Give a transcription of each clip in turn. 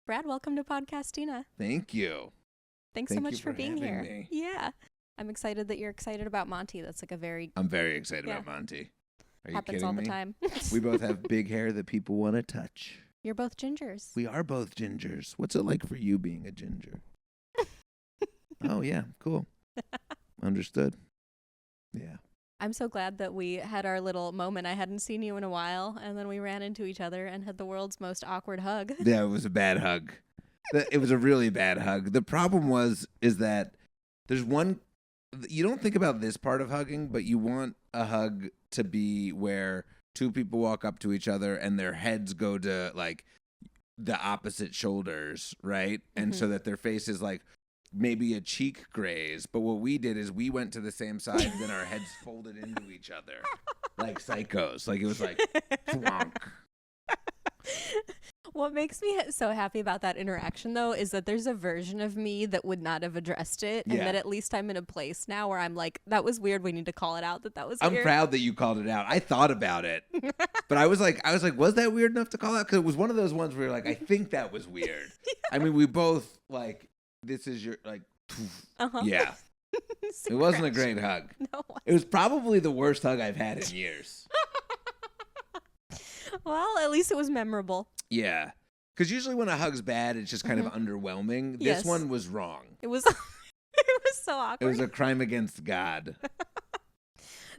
Brad, welcome to Podcastina. Thank you. Thanks so much for being here. Me. Yeah. I'm excited that you're excited about Monty. That's like a very... I'm very excited about Monty. Are you happens kidding all me? the time. We both have big hair that people want to touch. You're both gingers. We are both gingers. What's it like for you being a ginger? Oh, yeah. Cool. Understood. Yeah. I'm so glad that we had our little moment. I hadn't seen you in a while, and then we ran into each other and had the world's most awkward hug. Yeah, it was a bad hug. It was a really bad hug. The problem is that there's one, you don't think about this part of hugging, but you want a hug to be where two people walk up to each other and their heads go to like the opposite shoulders, right? And so that their face is like maybe a cheek graze. But what we did is we went to the same side and then our heads folded into each other like psychos. Like it was like thwonk. What makes me so happy about that interaction, though, is that there's a version of me that would not have addressed it, and that at least I'm in a place now where I'm like, that was weird. We need to call it out that was weird. I'm proud that you called it out. I thought about it, but I was like, was that weird enough to call out? Because it was one of those ones where you're like, I think that was weird. I mean, we both like, this is your like, yeah. It wasn't a great hug. No. It was probably the worst hug I've had in years. Well, at least it was memorable. Yeah. Because usually when a hug's bad, it's just kind of underwhelming. Yes. This one was wrong. It was it was so awkward. It was a crime against God.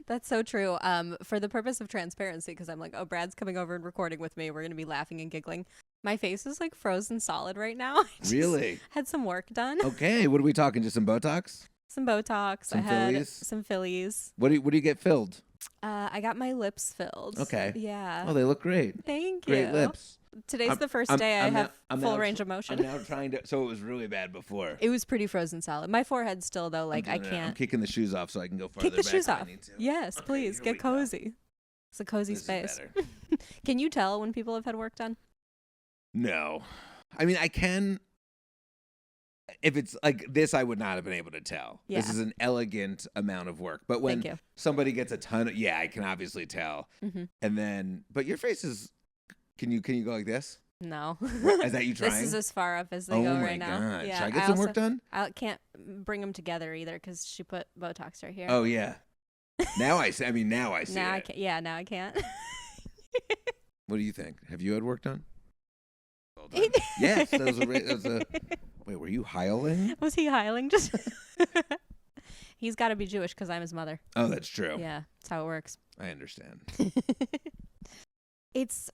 That's so true. For the purpose of transparency, because I'm like, oh, Brad's coming over and recording with me. We're going to be laughing and giggling. My face is like frozen solid right now. I just Really? had some work done. Okay. What are we talking? Just some Botox? Some Botox. Some I had Phillies? some Phillies. What do you get filled? I got my lips filled. Okay. Yeah. Oh, they look great. Thank you. Great lips. Today's the first day I have full range of motion. I'm now trying to. So it was really bad before. It was pretty frozen solid. My forehead still, though, like I can't. I'm kicking the shoes off so I can go farther kick the back shoes if I off. need to. Yes, Okay, please here get we go. cozy. It's a cozy This space. is better. Can you tell when people have had work done? No, I mean I can. If it's like this, I would not have been able to tell. Yeah. This is an elegant amount of work. But when Thank you. somebody gets a ton of, I can obviously tell. Mm-hmm. And then, but your face is. Can you go like this? No. Is that you trying? This is as far up as they go right now. Oh my god! Yeah, Should I get some work done? I can't bring them together either because she put Botox right here. Oh yeah. Now I see. I mean, now I see. Now it. I can't. Yeah, now I can't. What do you think? Have you had work done? Well done. Yes, that was a. Wait, were you hiling? Was he hiling? Just. He's got to be Jewish because I'm his mother. Oh, that's true. Yeah, that's how it works. I understand.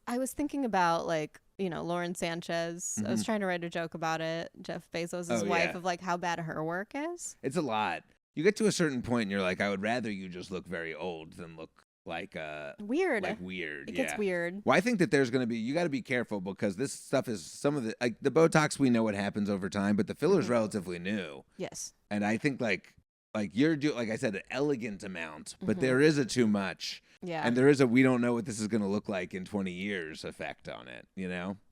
I was thinking about like, Lauren Sanchez. I was trying to write a joke about it. Jeff Bezos' wife of like how bad her work is. It's a lot. You get to a certain point and you're like, I would rather you just look very old than look like weird. Like weird. It gets weird. Well, I think that there's going to be, you got to be careful because this stuff is some of the, like the Botox, we know what happens over time, but the filler's relatively new. Yes. And I think like you're doing, like I said, an elegant amount, but there is a too much. Yeah. And there is a we don't know what this is going to look like in 20 years effect on it,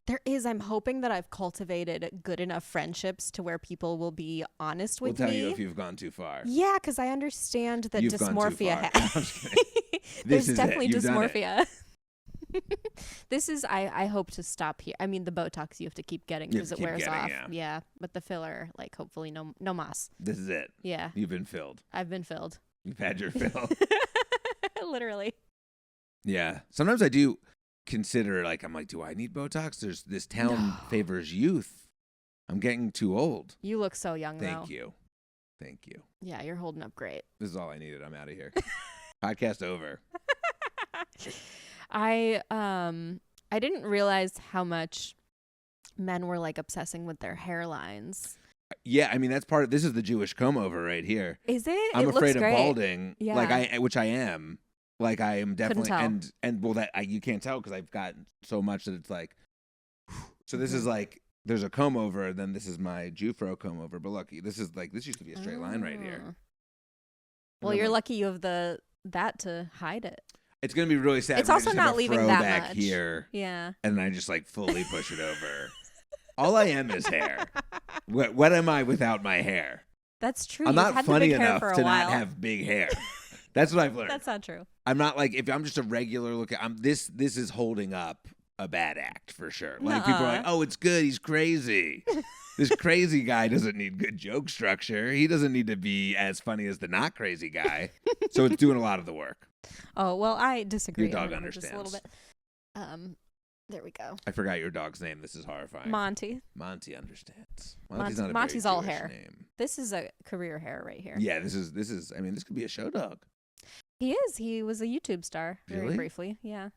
There is. I'm hoping that I've cultivated good enough friendships to where people will be honest with me. me. We'll tell you if you've gone too far. Yeah, because I understand that You've dysmorphia. Gone too far. There's definitely You've dysmorphia. This is, I hope to stop here. I mean, the Botox you have to keep getting because it wears off. Yeah. But the filler, like hopefully no mas. This is it. Yeah. You've been filled. I've been filled. You've had your fill. Literally. Yeah. Sometimes I do consider, like, I'm like, do I need Botox? This town favors youth. I'm getting too old. You look so young, though. Thank you. Thank you. Yeah, you're holding up great. This is all I needed. I'm out of here. Podcast over. I didn't realize how much men were like obsessing with their hairlines. Yeah, I mean that's part of this is the Jewish comb over right here. Is it? I'm it afraid looks of great. balding, Yeah. which I am. Like I am definitely, Couldn't tell. and well that you can't tell because I've got so much that it's like. So this is like there's a comb over, and then this is my Jufro comb over. But lucky, this used to be a straight line right here. Well, you're lucky you have that to hide it. It's gonna be really sad. It's when I also just have not a leaving fro that back much. here. Yeah. And I just like fully push it over. All I am is hair. What am I without my hair? That's true. I'm You've not had the funny big hair enough for a to while. not have big hair. That's what I've learned. That's not true. I'm not like if I'm just a regular looking. This is holding up a bad act for sure. Like people are like, Nuh-uh. "Oh, it's good. He's crazy." This crazy guy doesn't need good joke structure. He doesn't need to be as funny as the not crazy guy. So it's doing a lot of the work. Oh, well, I disagree. Your dog on it just a little understands. bit. There we go. I forgot your dog's name. This is horrifying. Monty. Monty understands. Monty's not a all very Jewish hair. name. This is a career hair right here. Yeah, this is. I mean, this could be a show dog. He is. He was a YouTube star very Really? briefly. Yeah.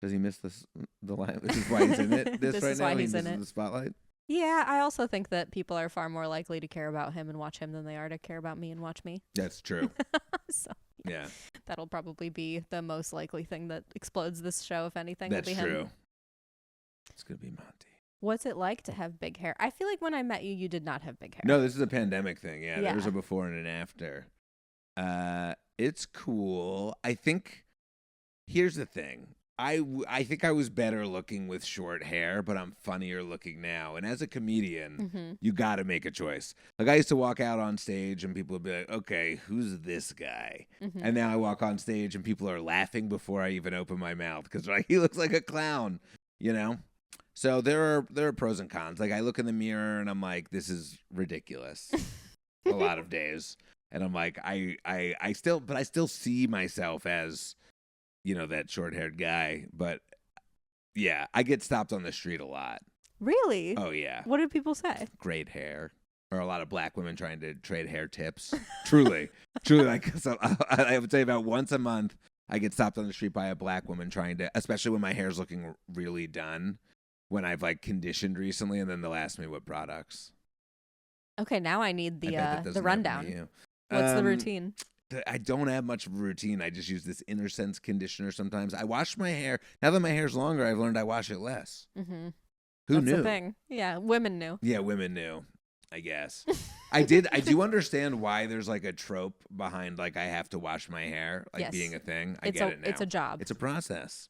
Does he miss the line? This is why he's in it. This right is now. why He he's in misses it. the spotlight. Yeah, I also think that people are far more likely to care about him and watch him than they are to care about me and watch me. That's true. So Yeah, that'll probably be the most likely thing that explodes this show, if anything. that's will be him. true. It's gonna be Monty. What's it like to have big hair? I feel like when I met you, you did not have big hair. No, this is a pandemic thing. Yeah, Yeah. there's a before and an after. It's cool. I think. Here's the thing. I think I was better looking with short hair, but I'm funnier looking now. And as a comedian, Mm-hmm. you got to make a choice. Like I used to walk out on stage and people would be like, "Okay, who's this guy?" Mm-hmm. And now I walk on stage and people are laughing before I even open my mouth because like he looks like a clown, you know. So there are pros and cons. Like I look in the mirror and I'm like, this is ridiculous. A lot of days, and I'm like, I still see myself as, you know, that short-haired guy. But yeah, I get stopped on the street a lot. Really? Oh yeah, What did people say? great hair. Or a lot of black women trying to trade hair tips. Truly, like so, I would say about once a month, I get stopped on the street by a black woman trying to, especially when my hair's looking really done, when I've like conditioned recently, and then they'll ask me what products. Okay, now I need I bet that the doesn't happen rundown. to you. What's the routine? I don't have much of a routine. I just use this Inner Sense conditioner sometimes. I wash my hair. Now that my hair's longer, I've learned I wash it less. Mm-hmm. Who That's knew? the thing. Yeah, women knew. Yeah, women knew. I guess. I do understand why there's like a trope behind like I have to wash my hair, like Yes. being a thing. I It's get it now. It's a job. It's a process,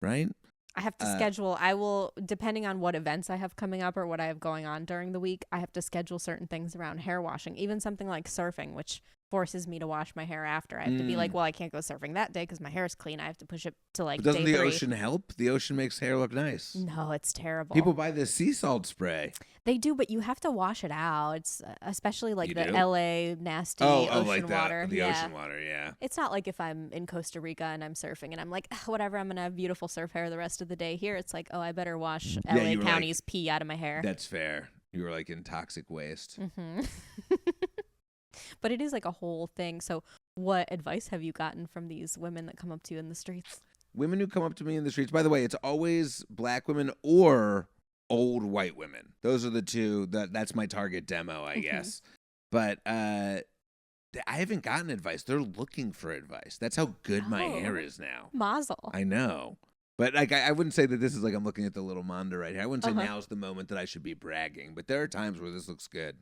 right? I have to schedule. I will, depending on what events I have coming up or what I have going on during the week, I have to schedule certain things around hair washing. Even something like surfing, which forces me to wash my hair after. I have to be like, well, I can't go surfing that day because my hair is clean. I have to push it to like But doesn't day the 3. ocean help? The ocean makes hair look nice. No, it's terrible. People buy this sea salt spray. They do, but you have to wash it out. It's especially like You the do? LA nasty Oh, ocean like water. the Yeah. ocean water, yeah. It's not like if I'm in Costa Rica and I'm surfing and I'm like, whatever, I'm going to have beautiful surf hair the rest of the day. Here, it's like, oh, I better wash Yeah, LA you were County's pee out of my hair. That's fair. You were like in toxic waste. Mm-hmm. But it is like a whole thing. So what advice have you gotten from these women that come up to you in the streets? Women who come up to me in the streets, by the way, it's always black women or old white women. Those are the two. That's my target demo, I guess. But I haven't gotten advice. They're looking for advice. That's how good my hair is now. Mazel. I know. But like I wouldn't say that this is like I'm looking at the little Manda right here. I wouldn't say now's the moment that I should be bragging. But there are times where this looks good.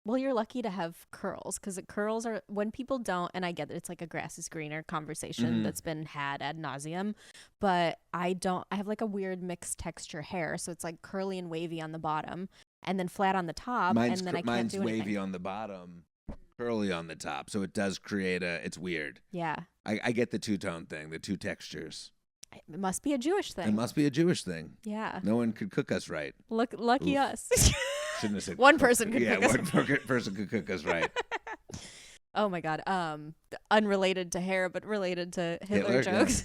Well, you're lucky to have curls because curls are when people don't, and I get that it's like a grass is greener conversation that's been had ad nauseum, but I don't. I have like a weird mixed texture hair, so it's like curly and wavy on the bottom, and then flat on the top, and then I can't do anything. Mine's wavy on the bottom, curly on the top, so it does create it's weird. Yeah, I get the two-tone thing, the two textures. it must be a Jewish thing. It must be a Jewish thing. Yeah, No one could cook us right. lucky Oof. us. Shouldn't have said One person could cook us one person could cook us right. Oh my God. Unrelated to hair, but related to Hitler Hitler, jokes.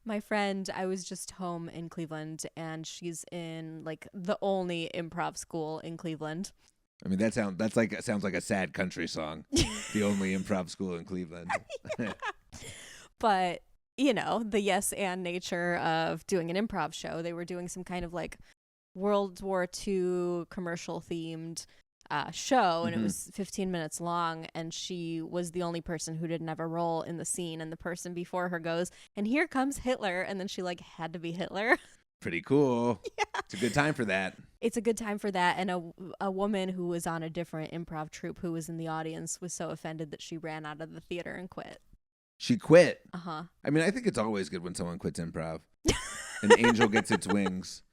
My friend, I was just home in Cleveland, and she's in like the only improv school in Cleveland. I mean, sounds like a sad country song. The only improv school in Cleveland. But you know, the yes and nature of doing an improv show. They were doing some kind of like World War II commercial themed show, and it was 15 minutes long, and she was the only person who didn't have a role in the scene, and the person before her goes, and here comes Hitler, and then she like had to be Hitler. Pretty cool. Yeah. It's a good time for that. It's a good time for that. And a woman who was on a different improv troupe who was in the audience was so offended that she ran out of the theater and quit. She quit. Uh-huh. I mean, I think it's always good when someone quits improv. An angel gets its wings.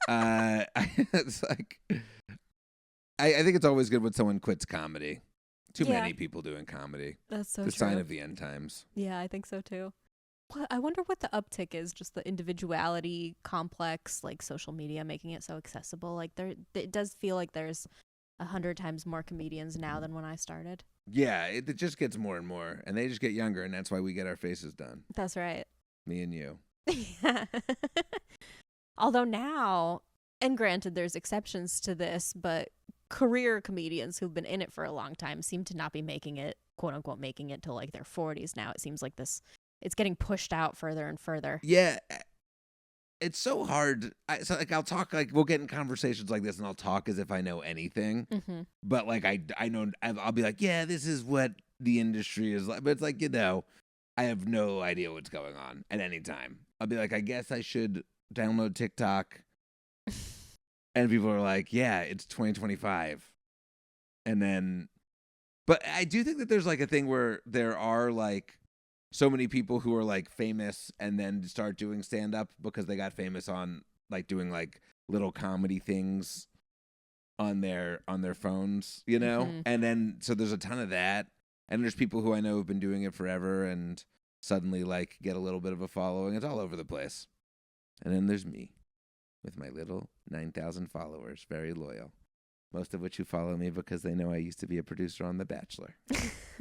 It's like, I think it's always good when someone quits comedy. Too many people doing comedy. That's so the true. sign of the end times. Yeah, I think so too. I wonder what the uptick is, just the individuality complex, like social media making it so accessible. Like it does feel like there's 100 times more comedians now than when I started. Yeah, it just gets more and more, and they just get younger, and that's why we get our faces done. That's right. Me and you. Yeah. Although now, and granted there's exceptions to this, but career comedians who've been in it for a long time seem to not be making it, quote unquote, making it till like their 40s now. It seems like it's getting pushed out further and further. Yeah, it's so hard. I'll talk, like, we'll get in conversations like this, and I'll talk as if I know anything. Mm-hmm. But like I know, I'll be like, yeah, this is what the industry is like. But it's like, I have no idea what's going on at any time. I'll be like, I guess I should download TikTok. And people are like, yeah, it's 2025. And then, but I do think that there's like a thing where there are like so many people who are like famous and then start doing stand up because they got famous on like doing like little comedy things on their phones, Mm-hmm. And then so there's a ton of that. And there's people who I know have been doing it forever and suddenly like get a little bit of a following. It's all over the place. And then there's me with my little 9,000 followers, very loyal. Most of which who follow me because they know I used to be a producer on The Bachelor.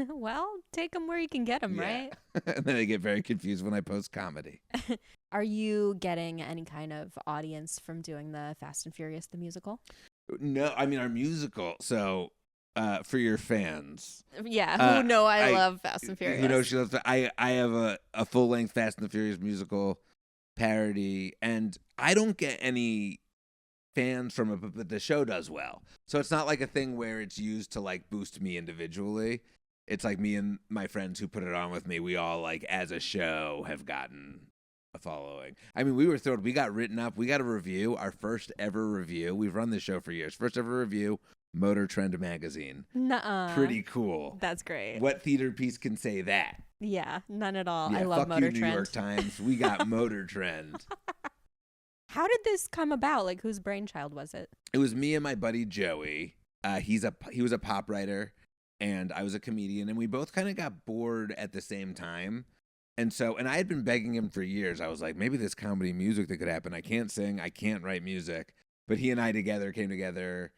Well, take them where you can get them, right? And then they get very confused when I post comedy. Are you getting any kind of audience from doing the Fast and Furious, the musical? No, I mean our musical. So for your fans. Yeah, who know I love Fast and Furious. Who knows she loves I have a full-length Fast and the Furious musical parody, and I don't get any fans from it, but the show does well. So it's not like a thing where it's used to like boost me individually. It's like me and my friends who put it on with me, we all like as a show have gotten a following. I mean, we were thrilled. We got written up. We got a review, our first ever review. We've run this show for years. First ever review, Motor Trend magazine. Nuh-uh. Pretty cool. That's great. What theater piece can say that? Yeah, none at all. Yeah, I love fuck Motor you, Trend. New York Times. We got Motor Trend. How did this come about? Like, whose brainchild was it? It was me and my buddy Joey. He was a pop writer, and I was a comedian, and we both kind of got bored at the same time. And I had been begging him for years. I was like, maybe this comedy music that could happen. I can't sing, I can't write music, but he and I came together.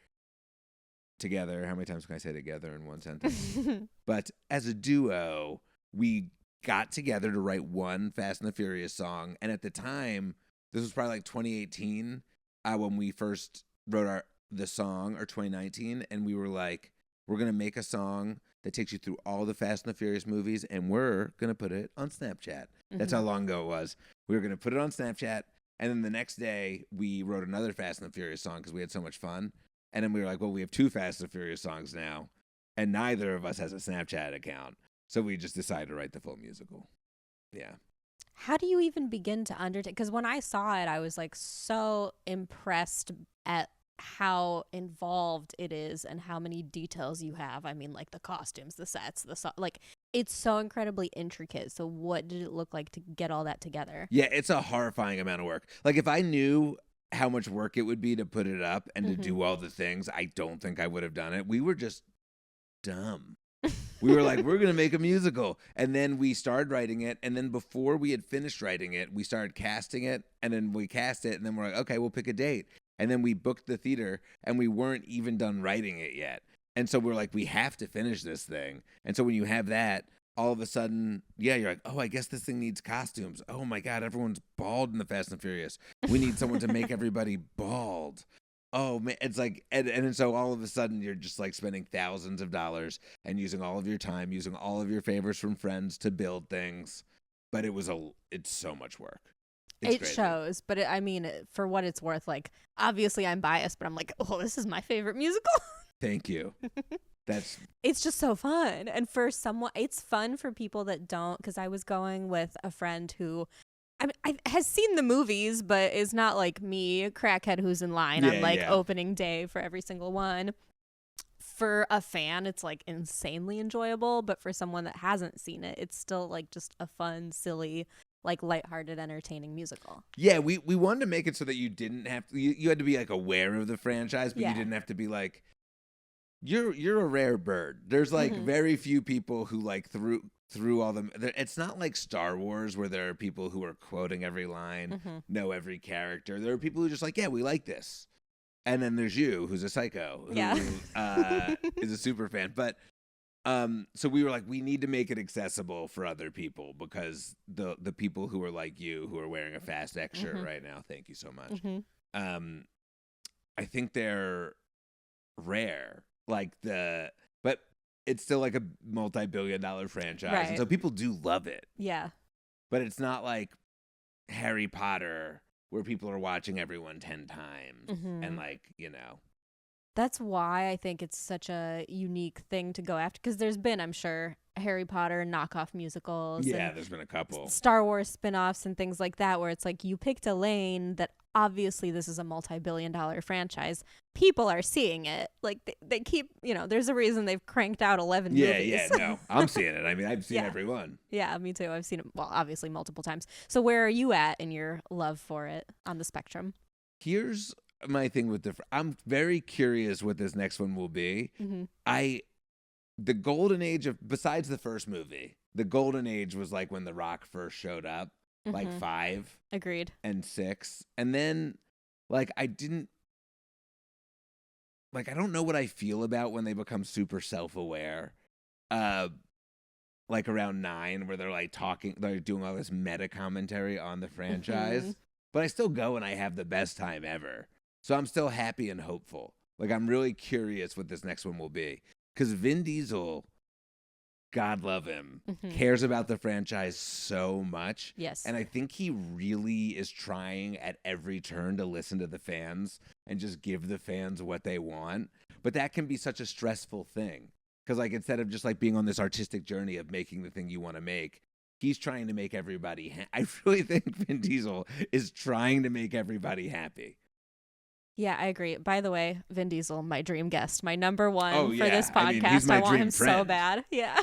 How many times can I say together in one sentence? But as a duo, we got together to write one Fast and the Furious song, and at the time, this was probably like 2018 when we first wrote the song, or 2019, and we were like, we're going to make a song that takes you through all the Fast and the Furious movies, and we're going to put it on Snapchat. That's how long ago it was. We were going to put it on Snapchat, and then the next day, we wrote another Fast and the Furious song because we had so much fun. And then we were like, well, we have two Fast and Furious songs now, and neither of us has a Snapchat account. So we just decided to write the full musical. Yeah. How do you even begin to undertake? Because when I saw it, I was like so impressed at how involved it is and how many details you have. I mean, like the costumes, the sets, like it's so incredibly intricate. So what did it look like to get all that together? Yeah, it's a horrifying amount of work. Like if I knew how much work it would be to put it up and to do all the things, I don't think I would have done it. We were just dumb. We were like, we're going to make a musical. And then we started writing it. And then before we had finished writing it, we started casting it. And then we cast it. And then we're like, okay, we'll pick a date. And then we booked the theater and we weren't even done writing it yet. And so we're like, we have to finish this thing. And so when you have that, all of a sudden, yeah, you're like, oh, I guess this thing needs costumes. Oh my God, everyone's bald in the Fast and Furious. We need someone to make everybody bald. Oh man, it's like, and so all of a sudden you're just like spending thousands of dollars and using all of your time, using all of your favors from friends to build things. But it's so much work. It's crazy. Shows, but I mean, for what it's worth, like obviously I'm biased, but I'm like, oh, this is my favorite musical. Thank you. It's just so fun. And for someone, it's fun for people that don't, because I was going with a friend who has seen the movies, but is not like me, a crackhead who's in line on like opening day for every single one. For a fan, it's like insanely enjoyable, but for someone that hasn't seen it, it's still like just a fun, silly, like lighthearted, entertaining musical. Yeah, we wanted to make it so that you didn't have to, you had to be like aware of the franchise, but you didn't have to be like, you're a rare bird. There's like very few people who like through all the. It's not like Star Wars where there are people who are quoting every line, know every character. There are people who just like, yeah, we like this. And then there's you, who's a psycho, who is a super fan. But so we were like, we need to make it accessible for other people because the people who are like you, who are wearing a Fast X shirt right now, thank you so much. I think they're rare. But it's still like a multi-billion-dollar franchise, Right. and so people do love it. Yeah. But it's not like Harry Potter, where people are watching everyone 10 times and That's why I think it's such a unique thing to go after, because there's been, I'm sure, Harry Potter knockoff musicals. Yeah, and there's been a couple. Star Wars spin-offs and things like that, where it's like you picked a lane that obviously this is a multi-billion-dollar franchise. People are seeing it. Like they keep, there's a reason they've cranked out 11 movies. Yeah, no, I'm seeing it. I mean, I've seen every one. Yeah, me too. I've seen it, well, obviously multiple times. So where are you at in your love for it on the spectrum? Here's my thing with I'm very curious what this next one will be. The golden age of, besides the first movie, the golden age was like when The Rock first showed up, like 5. Agreed. And 6. And then, like, I don't know what I feel about when they become super self-aware. Like around 9, where they're like they're doing all this meta commentary on the franchise. But I still go and I have the best time ever. So I'm still happy and hopeful. Like, I'm really curious what this next one will be. Because Vin Diesel, God love him, cares about the franchise so much. Yes. And I think he really is trying at every turn to listen to the fans and just give the fans what they want. But that can be such a stressful thing. Because, like, instead of just, like, being on this artistic journey of making the thing you want to make, he's trying to make everybody I really think Vin Diesel is trying to make everybody happy. Yeah, I agree. By the way, Vin Diesel, my dream guest, my number one for this podcast. I mean, he's my I want dream him friend. so bad. Yeah.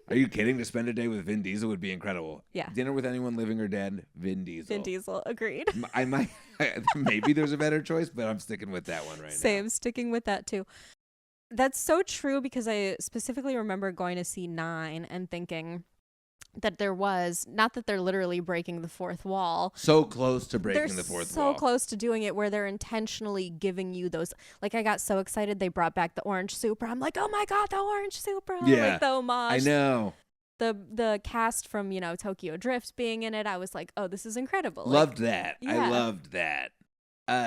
Are you kidding? To spend a day with Vin Diesel would be incredible. Yeah. Dinner with anyone living or dead, Vin Diesel. Vin Diesel, agreed. I might, maybe there's a better choice, but I'm sticking with that one right now. Same, sticking with that too. That's so true, because I specifically remember going to see 9 and thinking that there was, not that they're literally breaking the fourth wall. So close to breaking the fourth wall. So close to doing it, where they're intentionally giving you those. Like, I got so excited they brought back the orange Supra. I'm like, oh my God, the orange Supra. Yeah. Like the homage. I know. The cast from, Tokyo Drift being in it. I was like, oh, this is incredible. Loved that. Yeah. I loved that.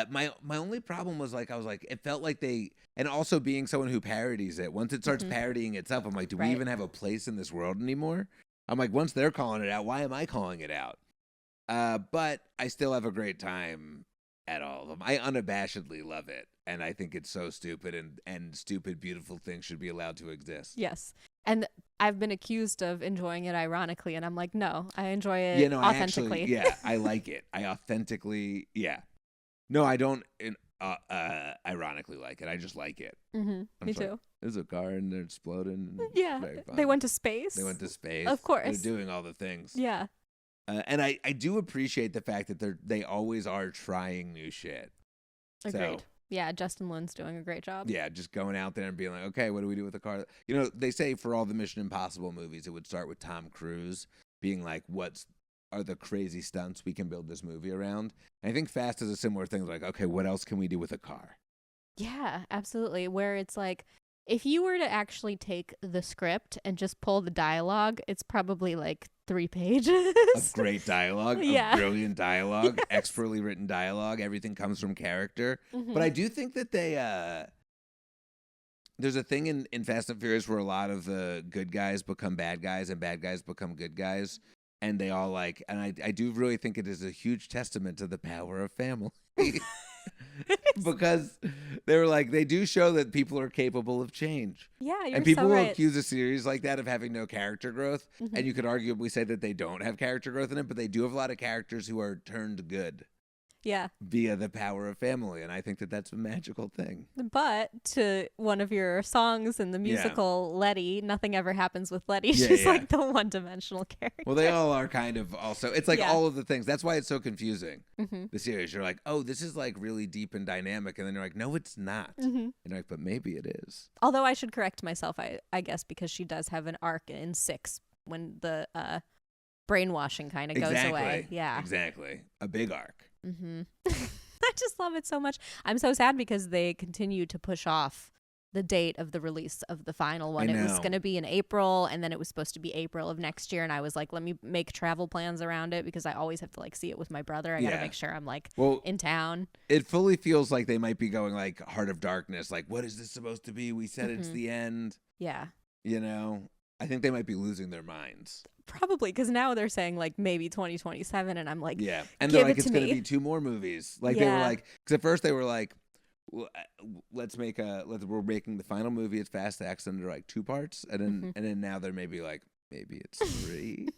My only problem was, like, I was like, it felt like they, and also being someone who parodies it, once it starts parodying itself, I'm like, do we even have a place in this world anymore? I'm like, once they're calling it out, why am I calling it out? But I still have a great time at all of them. I unabashedly love it. And I think it's so stupid, and stupid, beautiful things should be allowed to exist. Yes. And I've been accused of enjoying it ironically, and I'm like, no, I enjoy it authentically. I like it. I authentically, No, I don't ironically like it. I just like it. Me too. There's a car and they're exploding. Yeah. They went to space. Of course. They're doing all the things. Yeah. And I do appreciate the fact that they always are trying new shit. Agreed. So, yeah, Justin Lin's doing a great job. Yeah, just going out there and being like, okay, what do we do with the car? They say for all the Mission Impossible movies, it would start with Tom Cruise being like, what are the crazy stunts we can build this movie around? And I think Fast is a similar thing. Like, okay, what else can we do with a car? Yeah, absolutely. Where it's like, if you were to actually take the script and just pull the dialogue, it's probably like 3 pages. Of great dialogue, of brilliant dialogue, expertly written dialogue. Everything comes from character. But I do think that there's a thing in Fast and Furious where a lot of the good guys become bad guys and bad guys become good guys. And they all and I do really think it is a huge testament to the power of family. Because they do show that people are capable of change. Yeah, you're and people so will right. accuse a series like that of having no character growth. And you could arguably say that they don't have character growth in it, but they do have a lot of characters who are turned good. Yeah. Via the power of family. And I think that that's a magical thing. But to one of your songs in the musical, Letty, nothing ever happens with Letty. She's like the one-dimensional character. Well, they all are kind of also. It's like all of the things. That's why it's so confusing. The series. You're like, oh, this is like really deep and dynamic. And then you're like, no, it's not. And you're like, but maybe it is. Although I should correct myself, I guess, because she does have an arc in 6 when the brainwashing kind of goes away. Yeah, exactly. A big arc. Mm-hmm. I just love it so much. I'm so sad because they continue to push off the date of the release of the final one. It was going to be in April, and then it was supposed to be April of next year. And I was like, let me make travel plans around it because I always have to like see it with my brother. I got to make sure I'm like in town. It fully feels like they might be going like Heart of Darkness. Like, what is this supposed to be? We said it's the end. Yeah. You know, I think they might be losing their minds. Probably, because now they're saying like maybe 2027, and I'm like, yeah. And they're like, it's going to be 2 more movies. Like they were like, because at first they were like, well, we're making the final movie. It's Fast X under like 2 parts, and then now they're maybe like, maybe it's 3,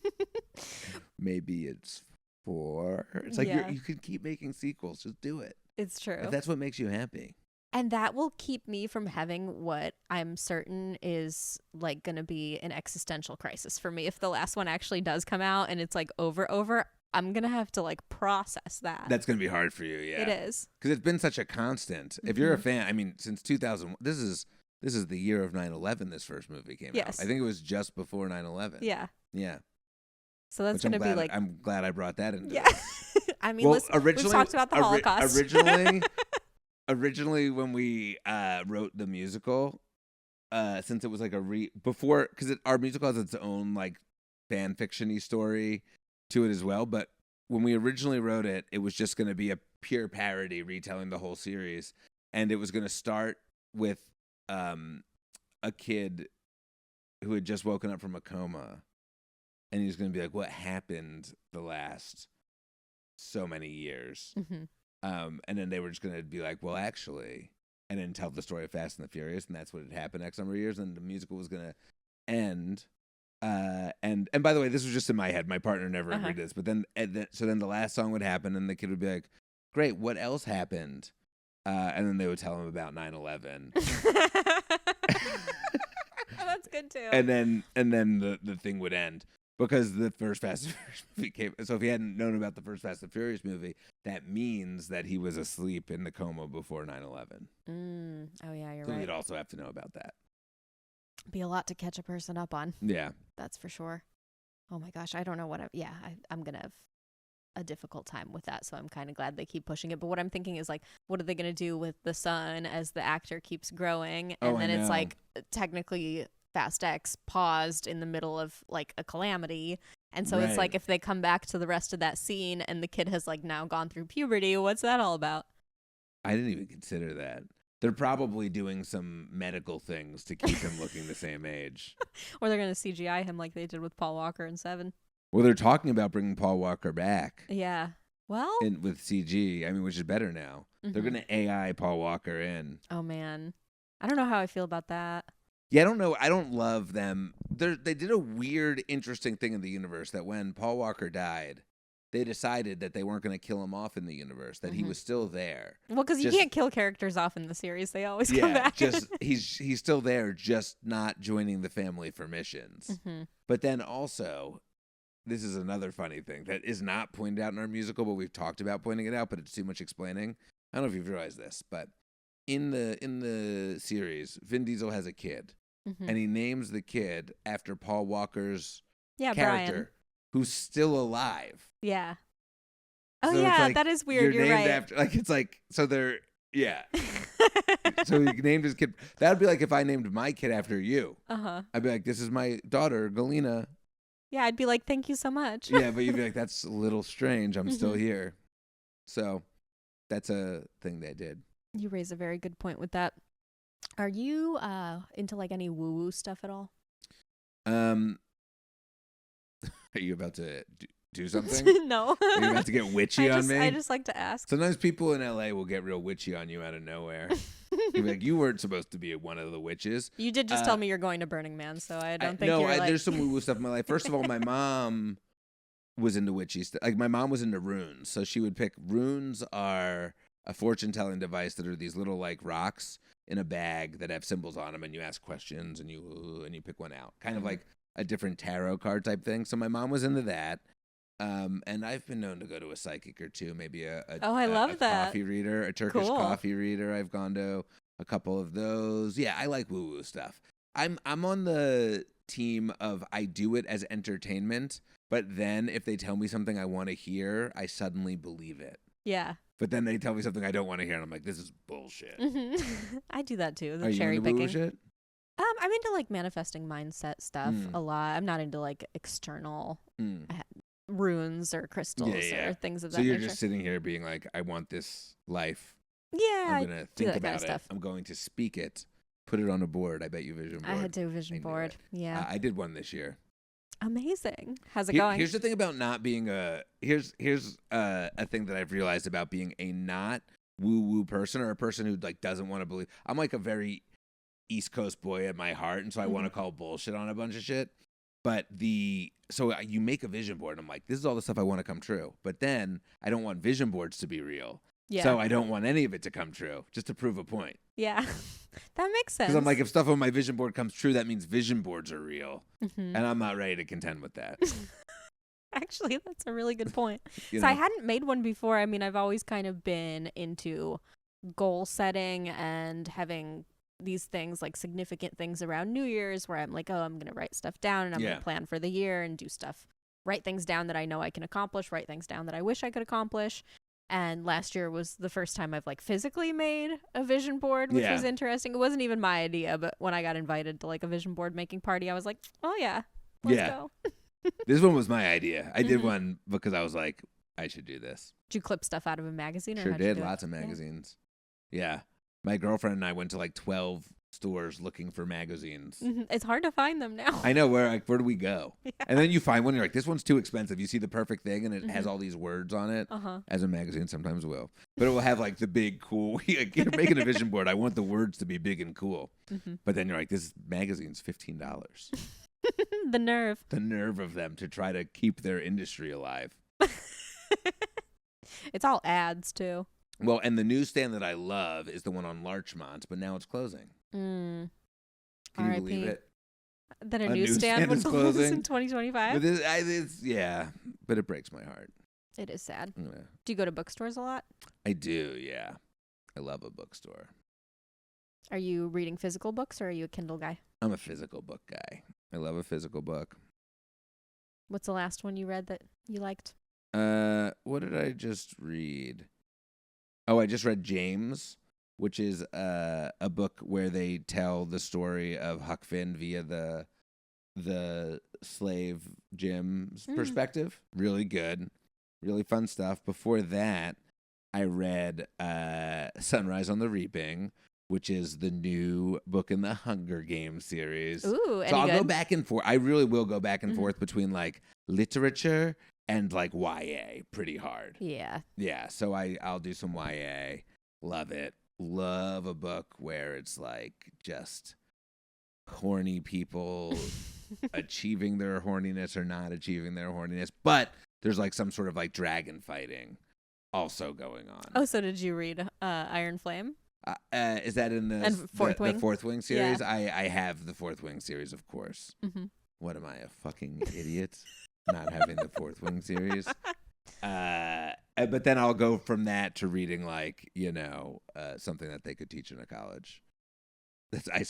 maybe it's 4. It's like you can keep making sequels. Just do it. It's true. If that's what makes you happy. And that will keep me from having what I'm certain is like going to be an existential crisis for me. If the last one actually does come out and it's like over, I'm going to have to like process that. That's going to be hard for you. Yeah, it is. Because it's been such a constant. If you're a fan, I mean, since 2000, this is the year of 9/11. This first movie came out. I think it was just before 9/11. Yeah. Yeah. So that's going to be like. I'm glad I brought that into. Yeah. I mean, we've talked about the Holocaust. Originally, when we wrote the musical, since it was like because our musical has its own like fan fiction-y story to it as well. But when we originally wrote it, it was just going to be a pure parody retelling the whole series, and it was going to start with a kid who had just woken up from a coma, and he was going to be like, "What happened the last so many years?" And then they were just going to be like, well, actually, and then tell the story of Fast and the Furious, and that's what had happened X number of years, and the musical was going to end. And by the way, this was just in my head. My partner never agreed to this. But then the last song would happen, and the kid would be like, great, what else happened? And then they would tell him about 9/11. That's good, too. And then the thing would end. Because the first Fast and Furious movie came, so if he hadn't known about the first Fast and Furious movie, that means that he was asleep in the coma before 9/11. Oh yeah, you're so right. So we'd also have to know about that. Be a lot to catch a person up on. Yeah, that's for sure. Oh my gosh, I don't know what. I'm gonna have a difficult time with that. So I'm kind of glad they keep pushing it. But what I'm thinking is like, what are they gonna do with the son as the actor keeps growing, and then it's like technically. Fast X paused in the middle of like a calamity, and so it's like if they come back to the rest of that scene and the kid has like now gone through puberty, what's that all about? I didn't even consider that. They're probably doing some medical things to keep him looking the same age. Or they're gonna CGI him like they did with Paul Walker in 7. Well, they're talking about bringing Paul Walker back. Yeah. Well, with CG, I mean, which is better now. They're gonna AI Paul Walker in. Oh man, I don't know how I feel about that. Yeah, I don't know. I don't love them. They did a weird, interesting thing in the universe that when Paul Walker died, they decided that they weren't going to kill him off in the universe, that he was still there. Well, because you can't kill characters off in the series. They always come back. He's still there, just not joining the family for missions. But then also, this is another funny thing that is not pointed out in our musical, but we've talked about pointing it out, but it's too much explaining. I don't know if you've realized this, but in the series, Vin Diesel has a kid. And he names the kid after Paul Walker's character, Brian. who's still alive. Yeah. Oh, so yeah, like, that is weird. You're right. After, like, it's like, so they're, yeah. So he named his kid. That would be like if I named my kid after you. I'd be like, this is my daughter, Galena. Yeah, I'd be like, thank you so much. Yeah, but you'd be like, that's a little strange. I'm still here. So that's a thing they did. You raise a very good point with that. Are you into like any woo-woo stuff at all? Are you about to do something? No. Are you about to get witchy on me? I just like to ask. Sometimes people in LA will get real witchy on you out of nowhere. You'll be like, you weren't supposed to be one of the witches. You did just tell me you're going to Burning Man, so I don't think you're like... there's some woo-woo stuff in my life. First of all, my mom was into witchy stuff. Like, my mom was into runes, so she would pick... Runes are a fortune-telling device that are these little, like, rocks in a bag that have symbols on them, and you ask questions, and you pick one out. Kind of like a different tarot card type thing. So my mom was into that. And I've been known to go to a psychic or two, maybe a coffee reader, a Turkish coffee reader. I've gone to a couple of those. Yeah, I like woo-woo stuff. I'm on the team of I do it as entertainment, but then if they tell me something I want to hear, I suddenly believe it. Yeah. But then they tell me something I don't want to hear, and I'm like, this is bullshit. I do that too. The Are you cherry into picking. bullshit? I'm into like manifesting mindset stuff a lot. I'm not into like external runes or crystals or things of that nature. So you're nature. just sitting here being like, I want this life. Yeah, I'm gonna think that about kind of it. stuff. I'm going to speak it. Put it on a board. I bet you vision board. I had to vision board. Yeah. I did one this year. Amazing. How's it going? Here's the thing about not being here's a thing that I've realized about being a not woo-woo person, or a person who like doesn't want to believe. I'm like a very East Coast boy at my heart, and so I want to call bullshit on a bunch of shit. But you make a vision board, and I'm like, this is all the stuff I want to come true. But then I don't want vision boards to be real. Yeah. So I don't want any of it to come true, just to prove a point. Yeah, that makes sense. Because I'm like, if stuff on my vision board comes true, that means vision boards are real. And I'm not ready to contend with that. Actually, that's a really good point. So I hadn't made one before. I mean, I've always kind of been into goal setting and having these things, like significant things around New Year's, where I'm like, oh, I'm going to write stuff down, and I'm going to plan for the year and do stuff. Write things down that I know I can accomplish, write things down that I wish I could accomplish. And last year was the first time I've like physically made a vision board, which was interesting. It wasn't even my idea, but when I got invited to like a vision board making party, I was like, oh yeah, let's go. This one was my idea. I did one because I was like, I should do this. Did you clip stuff out of a magazine? Sure did. Lots of magazines. Yeah. My girlfriend and I went to like 12 stores looking for magazines. It's hard to find them now. I know. Where do we go? Yeah. And then you find one, you're like, this one's too expensive. You see the perfect thing, and it has all these words on it, as a magazine sometimes will. But it will have like the big, cool, like, you're making a vision board. I want the words to be big and cool. But then you're like, this magazine's $15. The nerve. The nerve of them to try to keep their industry alive. It's all ads, too. Well, and the newsstand that I love is the one on Larchmont, but now it's closing. Can you believe it? That a newsstand would close in 2025? But it breaks my heart. It is sad. Yeah. Do you go to bookstores a lot? I do, yeah. I love a bookstore. Are you reading physical books, or are you a Kindle guy? I'm a physical book guy. I love a physical book. What's the last one you read that you liked? What did I just read? Oh, I just read James, which is a book where they tell the story of Huck Finn via the slave Jim's perspective. Really good. Really fun stuff. Before that, I read Sunrise on the Reaping, which is the new book in the Hunger Games series. Ooh, so I'll go back and forth. I really will go back and forth between like literature and like YA pretty hard. Yeah. Yeah, so I'll do some YA. Love it. Love a book where it's like just horny people achieving their horniness or not achieving their horniness. But there's like some sort of like dragon fighting also going on. Oh, so did you read Iron Flame? Is that in the Fourth Wing? The Fourth Wing series? Yeah. I have the Fourth Wing series, of course. What am I, a fucking idiot? Not having the Fourth Wing series. But then I'll go from that to reading like, something that they could teach in a college.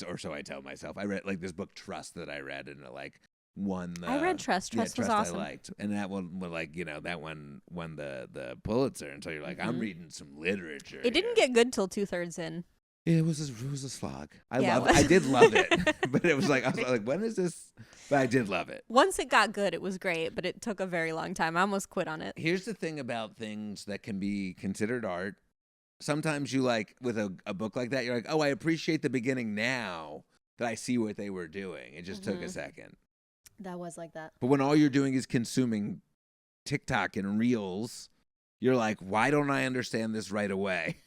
Or so I tell myself. I read like this book Trust that I read, and it like won the... I read Trust. Trust was awesome. I liked. And that one was like, that one won the Pulitzer. And so you're like, I'm reading some literature. It didn't get good till 2/3 in. It was a slog. I did love it. But it was like, I was like, when is this? But I did love it. Once it got good, it was great, but it took a very long time. I almost quit on it. Here's the thing about things that can be considered art. Sometimes you like, with a book like that, you're like, oh, I appreciate the beginning now that I see what they were doing. It just took a second. That was like that. But when all you're doing is consuming TikTok and Reels, you're like, why don't I understand this right away?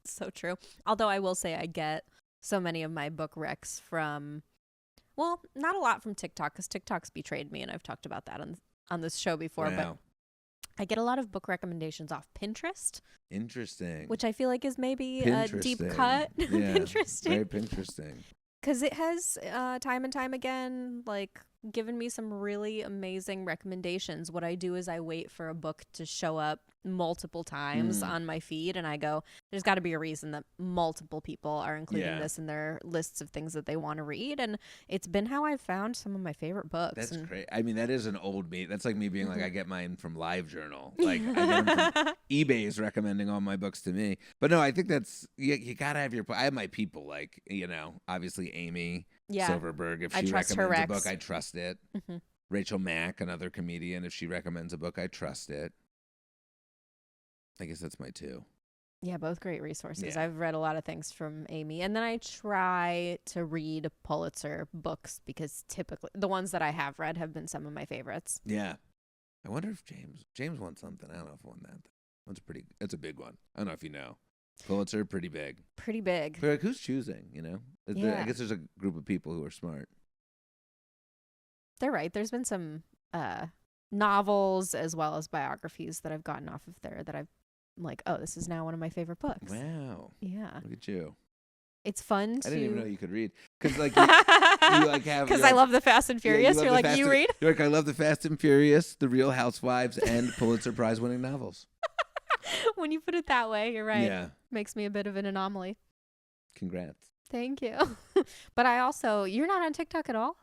So true. Although I will say I get so many of my book recs from, well, not a lot from TikTok, because TikTok's betrayed me, and I've talked about that on this show before. Wow. But I get a lot of book recommendations off Pinterest. Interesting. Which I feel like is maybe a deep cut. Yeah, Interesting. Very Pinteresting. Because it has time and time again, like given me some really amazing recommendations. What I do is I wait for a book to show up multiple times on my feed, and I go, there's got to be a reason that multiple people are including this in their lists of things that they want to read, and it's been how I've found some of my favorite books. That's great. I mean, that is an old me. That's like me being like, I get mine from LiveJournal. Like, I get them from eBay's recommending all my books to me. But no, I think that's, you got to have your, I have my people, like, obviously Amy Silverberg. If she recommends a book, I trust it. Rachel Mack, another comedian, if she recommends a book, I trust it. I guess that's my two. Yeah, both great resources. I've read a lot of things from Amy. And then I try to read Pulitzer books because typically the ones that I have read have been some of my favorites. Yeah. I wonder if James won something. I don't know if he won that. That's a big one. I don't know if you know. Pulitzer, pretty big. Pretty big. But like, who's choosing, I guess there's a group of people who are smart. They're right. There's been some novels as well as biographies that I've gotten off of there that I'm like, oh, this is now one of my favorite books. Wow. Yeah. Look at you. It's fun to... I didn't even know you could read. Because like, you like have... Because I love the Fast and Furious. You're like, you read? You're like, I love the Fast and Furious, the Real Housewives, and Pulitzer Prize winning novels. When you put it that way, you're right. Yeah. Makes me a bit of an anomaly. Congrats. Thank you. But I also... You're not on TikTok at all?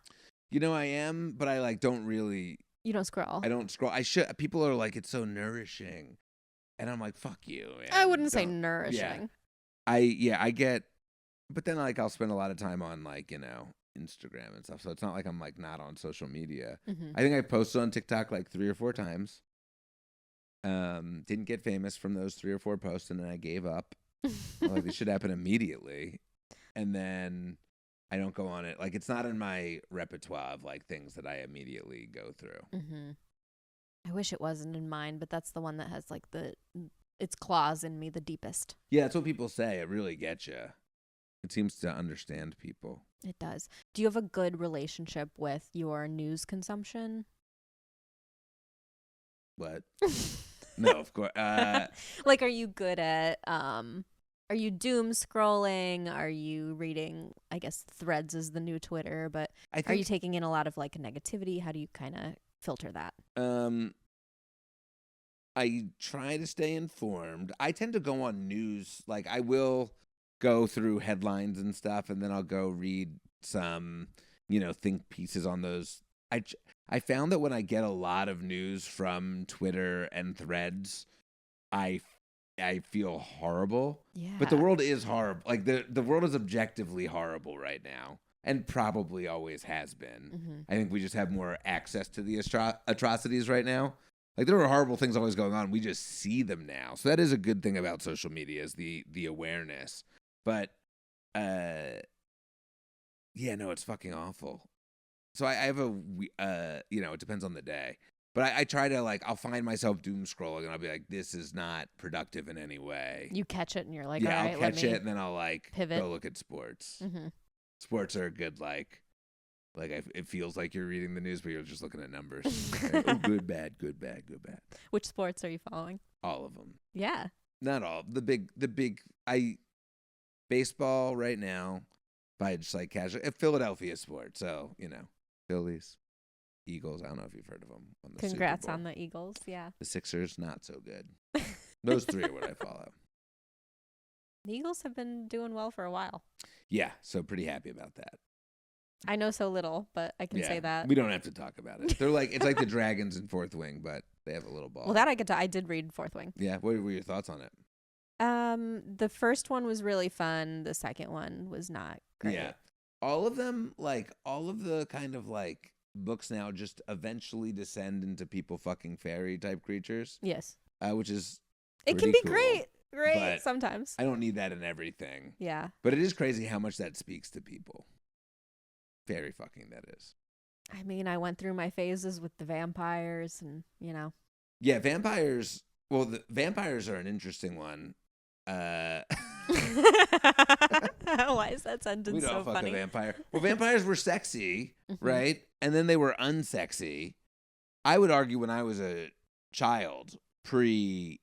I am, but I don't really... You don't scroll? I don't scroll. I should. People are like, it's so nourishing. And I'm like, fuck you. Man. I wouldn't say nourishing. Yeah. I get, but then I'll spend a lot of time on Instagram and stuff. So it's not like I'm not on social media. I think I posted on TikTok 3 or 4 times. Didn't get famous from those 3 or 4 posts, and then I gave up. This should happen immediately. And then I don't go on it. It's not in my repertoire of things that I immediately go through. I wish it wasn't in mine, but that's the one that has its claws in me the deepest. Yeah, that's what people say. It really gets you. It seems to understand people. It does. Do you have a good relationship with your news consumption? What? No, of course. Are you good at, are you doom scrolling? Are you reading, I guess Threads is the new Twitter, but are you taking in a lot of negativity? How do you kind of filter that? I try to stay informed. I tend to go on news. I will go through headlines and stuff, and then I'll go read some, think pieces on those. I found that when I get a lot of news from Twitter and Threads, I feel horrible. Yeah. But the world is horrible. The world is objectively horrible right now. And probably always has been. I think we just have more access to the atrocities right now. There are horrible things always going on. We just see them now. So that is a good thing about social media is the awareness. But, it's fucking awful. So I have it depends on the day. But I try to, I'll find myself doom scrolling, and I'll be like, this is not productive in any way. You catch it, and you're like, all right, I'll catch it, and then I'll, pivot. go look at sports. Sports are good, it feels like you're reading the news, but you're just looking at numbers. Good, bad, good, bad, good, bad. Which sports are you following? All of them. Yeah. Not all. The big, baseball right now, by just casual, Philadelphia sports. So, Phillies, Eagles. I don't know if you've heard of them. Congrats on the Eagles. Yeah. The Sixers, not so good. Those 3 are what I follow. The Eagles have been doing well for a while. Yeah, so pretty happy about that. I know so little, but I can say that. We don't have to talk about it. They're it's like the Dragons in Fourth Wing, but they have a little ball. Well, that I did read Fourth Wing. Yeah, what were your thoughts on it? The first one was really fun. The second one was not great. Yeah. All of them, all of the kind of books now just eventually descend into people fucking fairy type creatures. Yes. Which is it can be cool, great sometimes. I don't need that in everything. Yeah. But it is crazy how much that speaks to people. Very fucking that is. I mean, I went through my phases with the vampires and, Yeah, vampires. Well, the vampires are an interesting one. Why is that sentence we don't so fuck funny? A vampire. Well, vampires were sexy, right? And then they were unsexy. I would argue when I was a child, pre-Twilight,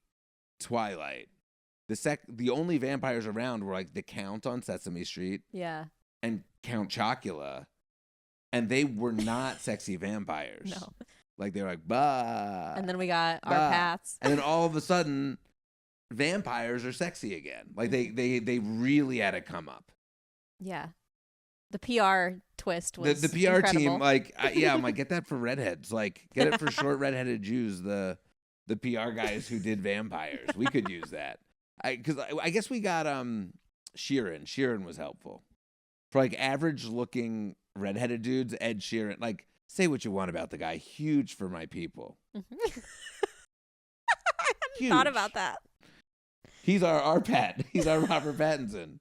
the only vampires around were the Count on Sesame Street. Yeah. And Count Chocula. and they were not sexy vampires. No. Like they were like bah. And then we got bah. our paths. And then all of a sudden, vampires are sexy again. Like they really had to come up. Yeah. The PR twist was the PR incredible. team. Like I'm like, get that for redheads. Like get it for short redheaded Jews. The PR guys who did vampires. We could use that. Because I guess we got Sheeran. Sheeran was helpful for like average looking redheaded dudes. Ed Sheeran. Like say what you want about the guy. Huge for my people. I hadn't thought about that. He's our Pat. He's our Robert Pattinson.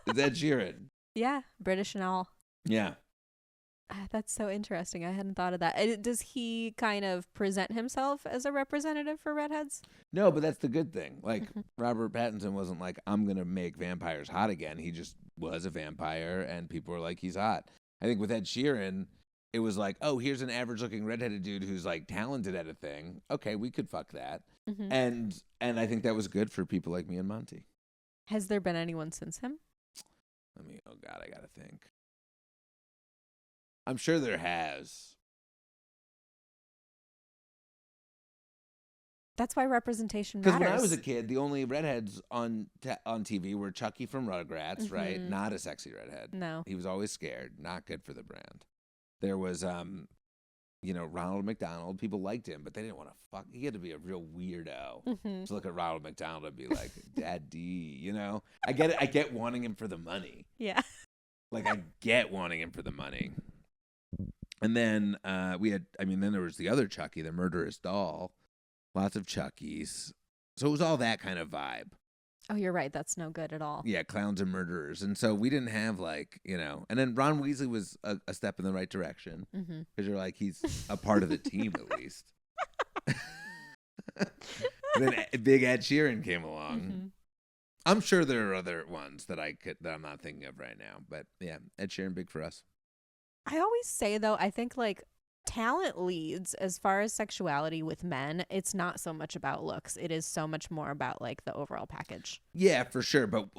It's Ed Sheeran. Yeah, British and all. Yeah. That's so interesting. I hadn't thought of that. Does he kind of present himself as a representative for redheads? No, but that's the good thing. Like, Robert Pattinson wasn't like, I'm going to make vampires hot again. He just was a vampire, and people were like, he's hot. I think with Ed Sheeran, it was like, oh, here's an average-looking redheaded dude who's, like, talented at a thing. Okay, we could fuck that. And I think that was good for people like me and Monty. Has there been anyone since him? Oh, God, I got to think. I'm sure there has. That's why representation matters. Because when I was a kid, the only redheads on TV were Chucky from Rugrats, right? Not a sexy redhead. No. He was always scared. Not good for the brand. There was, Ronald McDonald. People liked him, but they didn't want to fuck. He had to be a real weirdo to look at Ronald McDonald and be like, Daddy, I get it. I get wanting him for the money. Yeah. Like, I get wanting him for the money. And then then there was the other Chucky, the murderous doll. Lots of Chuckies. So it was all that kind of vibe. Oh, you're right. That's no good at all. Yeah, clowns and murderers. And so we didn't have and then Ron Weasley was a step in the right direction. Because you're like, he's a part of the team at least. And then big Ed Sheeran came along. I'm sure there are other ones that I'm not thinking of right now. But yeah, Ed Sheeran, big for us. I always say, though, I think talent leads as far as sexuality with men. It's not so much about looks. It is so much more about the overall package. Yeah, for sure. But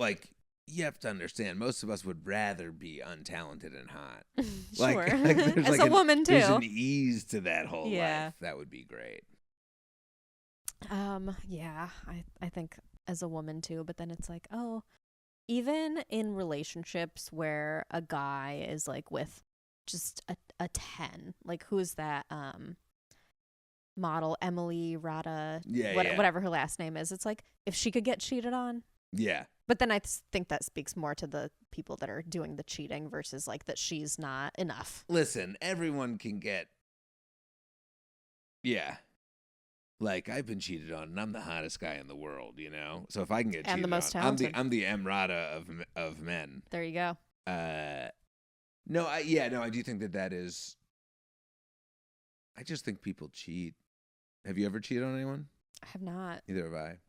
you have to understand, most of us would rather be untalented and hot. Sure. As a woman too. There's an ease to that whole life. That would be great. Yeah, I think as a woman too, but then it's like, oh, even in relationships where a guy is with just a 10, who is that model, Emily Rada, whatever her last name is, it's if she could get cheated on, but then I think that speaks more to the people that are doing the cheating versus that she's not enough. Listen, everyone can get I've been cheated on, and I'm the hottest guy in the world, So if I can get cheated the most on, talented. I'm the Emrata of men. There you go. No, I do think that is. I just think people cheat. Have you ever cheated on anyone? I have not. Neither have I.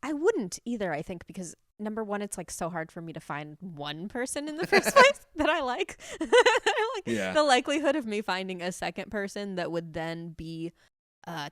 I wouldn't either, I think, because number one, it's so hard for me to find one person in the first place that I like. The likelihood of me finding a second person that would then be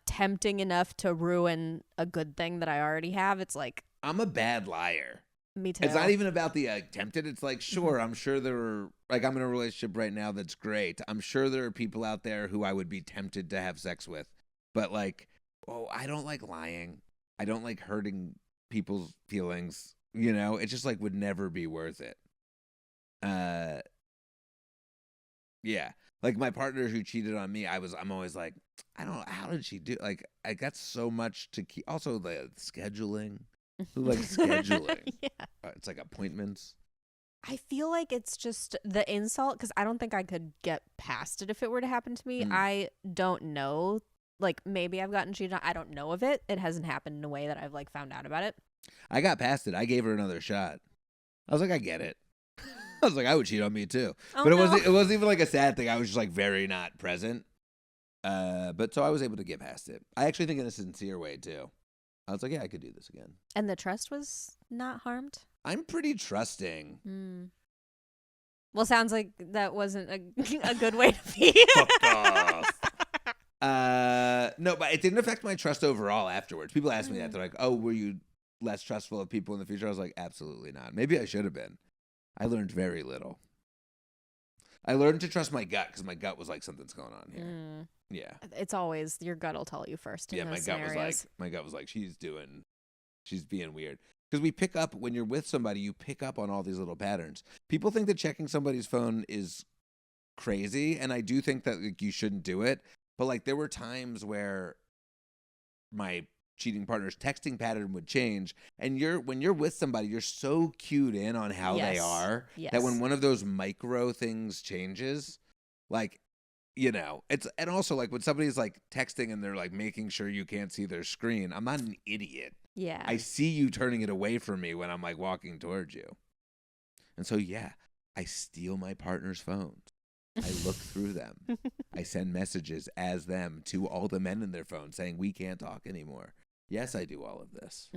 tempting enough to ruin a good thing that I already have, it's I'm a bad liar. Me too. It's not even about the tempted. It's sure, I'm sure there are, I'm in a relationship right now that's great. I'm sure there are people out there who I would be tempted to have sex with. But I don't like lying. I don't like hurting people's feelings. It just would never be worth it. Yeah. My partner who cheated on me, I'm always I don't know, how did she do? I got so much to keep. Also the scheduling. Who likes scheduling? Yeah. It's appointments. I feel it's just the insult, because I don't think I could get past it if it were to happen to me. I don't know. Maybe I've gotten cheated on. I don't know of it. It hasn't happened in a way that I've found out about it. I got past it. I gave her another shot. I was I get it. I was I would cheat on me too. Oh, but no. it wasn't even a sad thing. I was just very not present. But so I was able to get past it. I actually think in a sincere way too. I was yeah, I could do this again. And the trust was not harmed? I'm pretty trusting. Well, sounds like that wasn't a good way to be. Fuck off. No, but it didn't affect my trust overall afterwards. People ask me that. They're oh, were you less trustful of people in the future? I was absolutely not. Maybe I should have been. I learned very little. I learned to trust my gut because my gut was like, something's going on here. Yeah. It's always your gut will tell you first in those scenarios. My gut was like, she's being weird. Because we pick up, when you're with somebody, you pick up on all these little patterns. People think that checking somebody's phone is crazy, and I do think that like, you shouldn't do it. But like there were times where my cheating partner's texting pattern would change, and when you're with somebody, you're so cued in on how they are that when one of those micro things changes, like, you know, it's, and also like when somebody's like texting and they're like making sure you can't see their screen, I'm not an idiot. Yeah. I see you turning it away from me when I'm like walking towards you. And so, yeah, I steal my partner's phones. I look through them. I send messages as them to all the men in their phone saying, we can't talk anymore. Yes, I do all of this.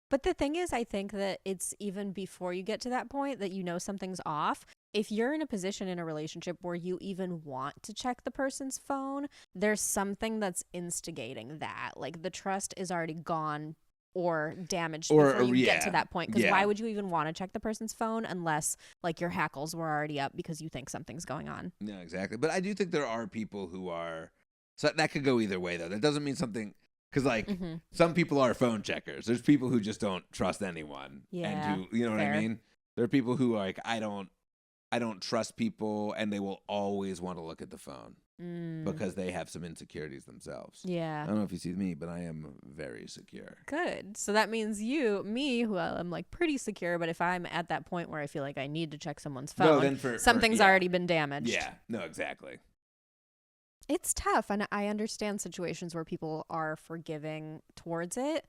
But the thing is, I think that it's even before you get to that point that you know something's off. If you're in a position in a relationship where you even want to check the person's phone, there's something that's instigating that. Like the trust is already gone or damaged before you get to that point. Because why would you even want to check the person's phone unless like your hackles were already up because you think something's going on? No, exactly. But I do think there are people who are, so that could go either way though. That doesn't mean something, because like some people are phone checkers. There's people who just don't trust anyone. Yeah. And who, you know what I mean? There are people who are like, I don't trust people, and they will always want to look at the phone because they have some insecurities themselves. Yeah. I don't know if you see me, but I am very secure. Good. So that means me, who I'm like pretty secure, but if I'm at that point where I feel like I need to check someone's phone, something's already been damaged. Yeah. No, exactly. It's tough, and I understand situations where people are forgiving towards it.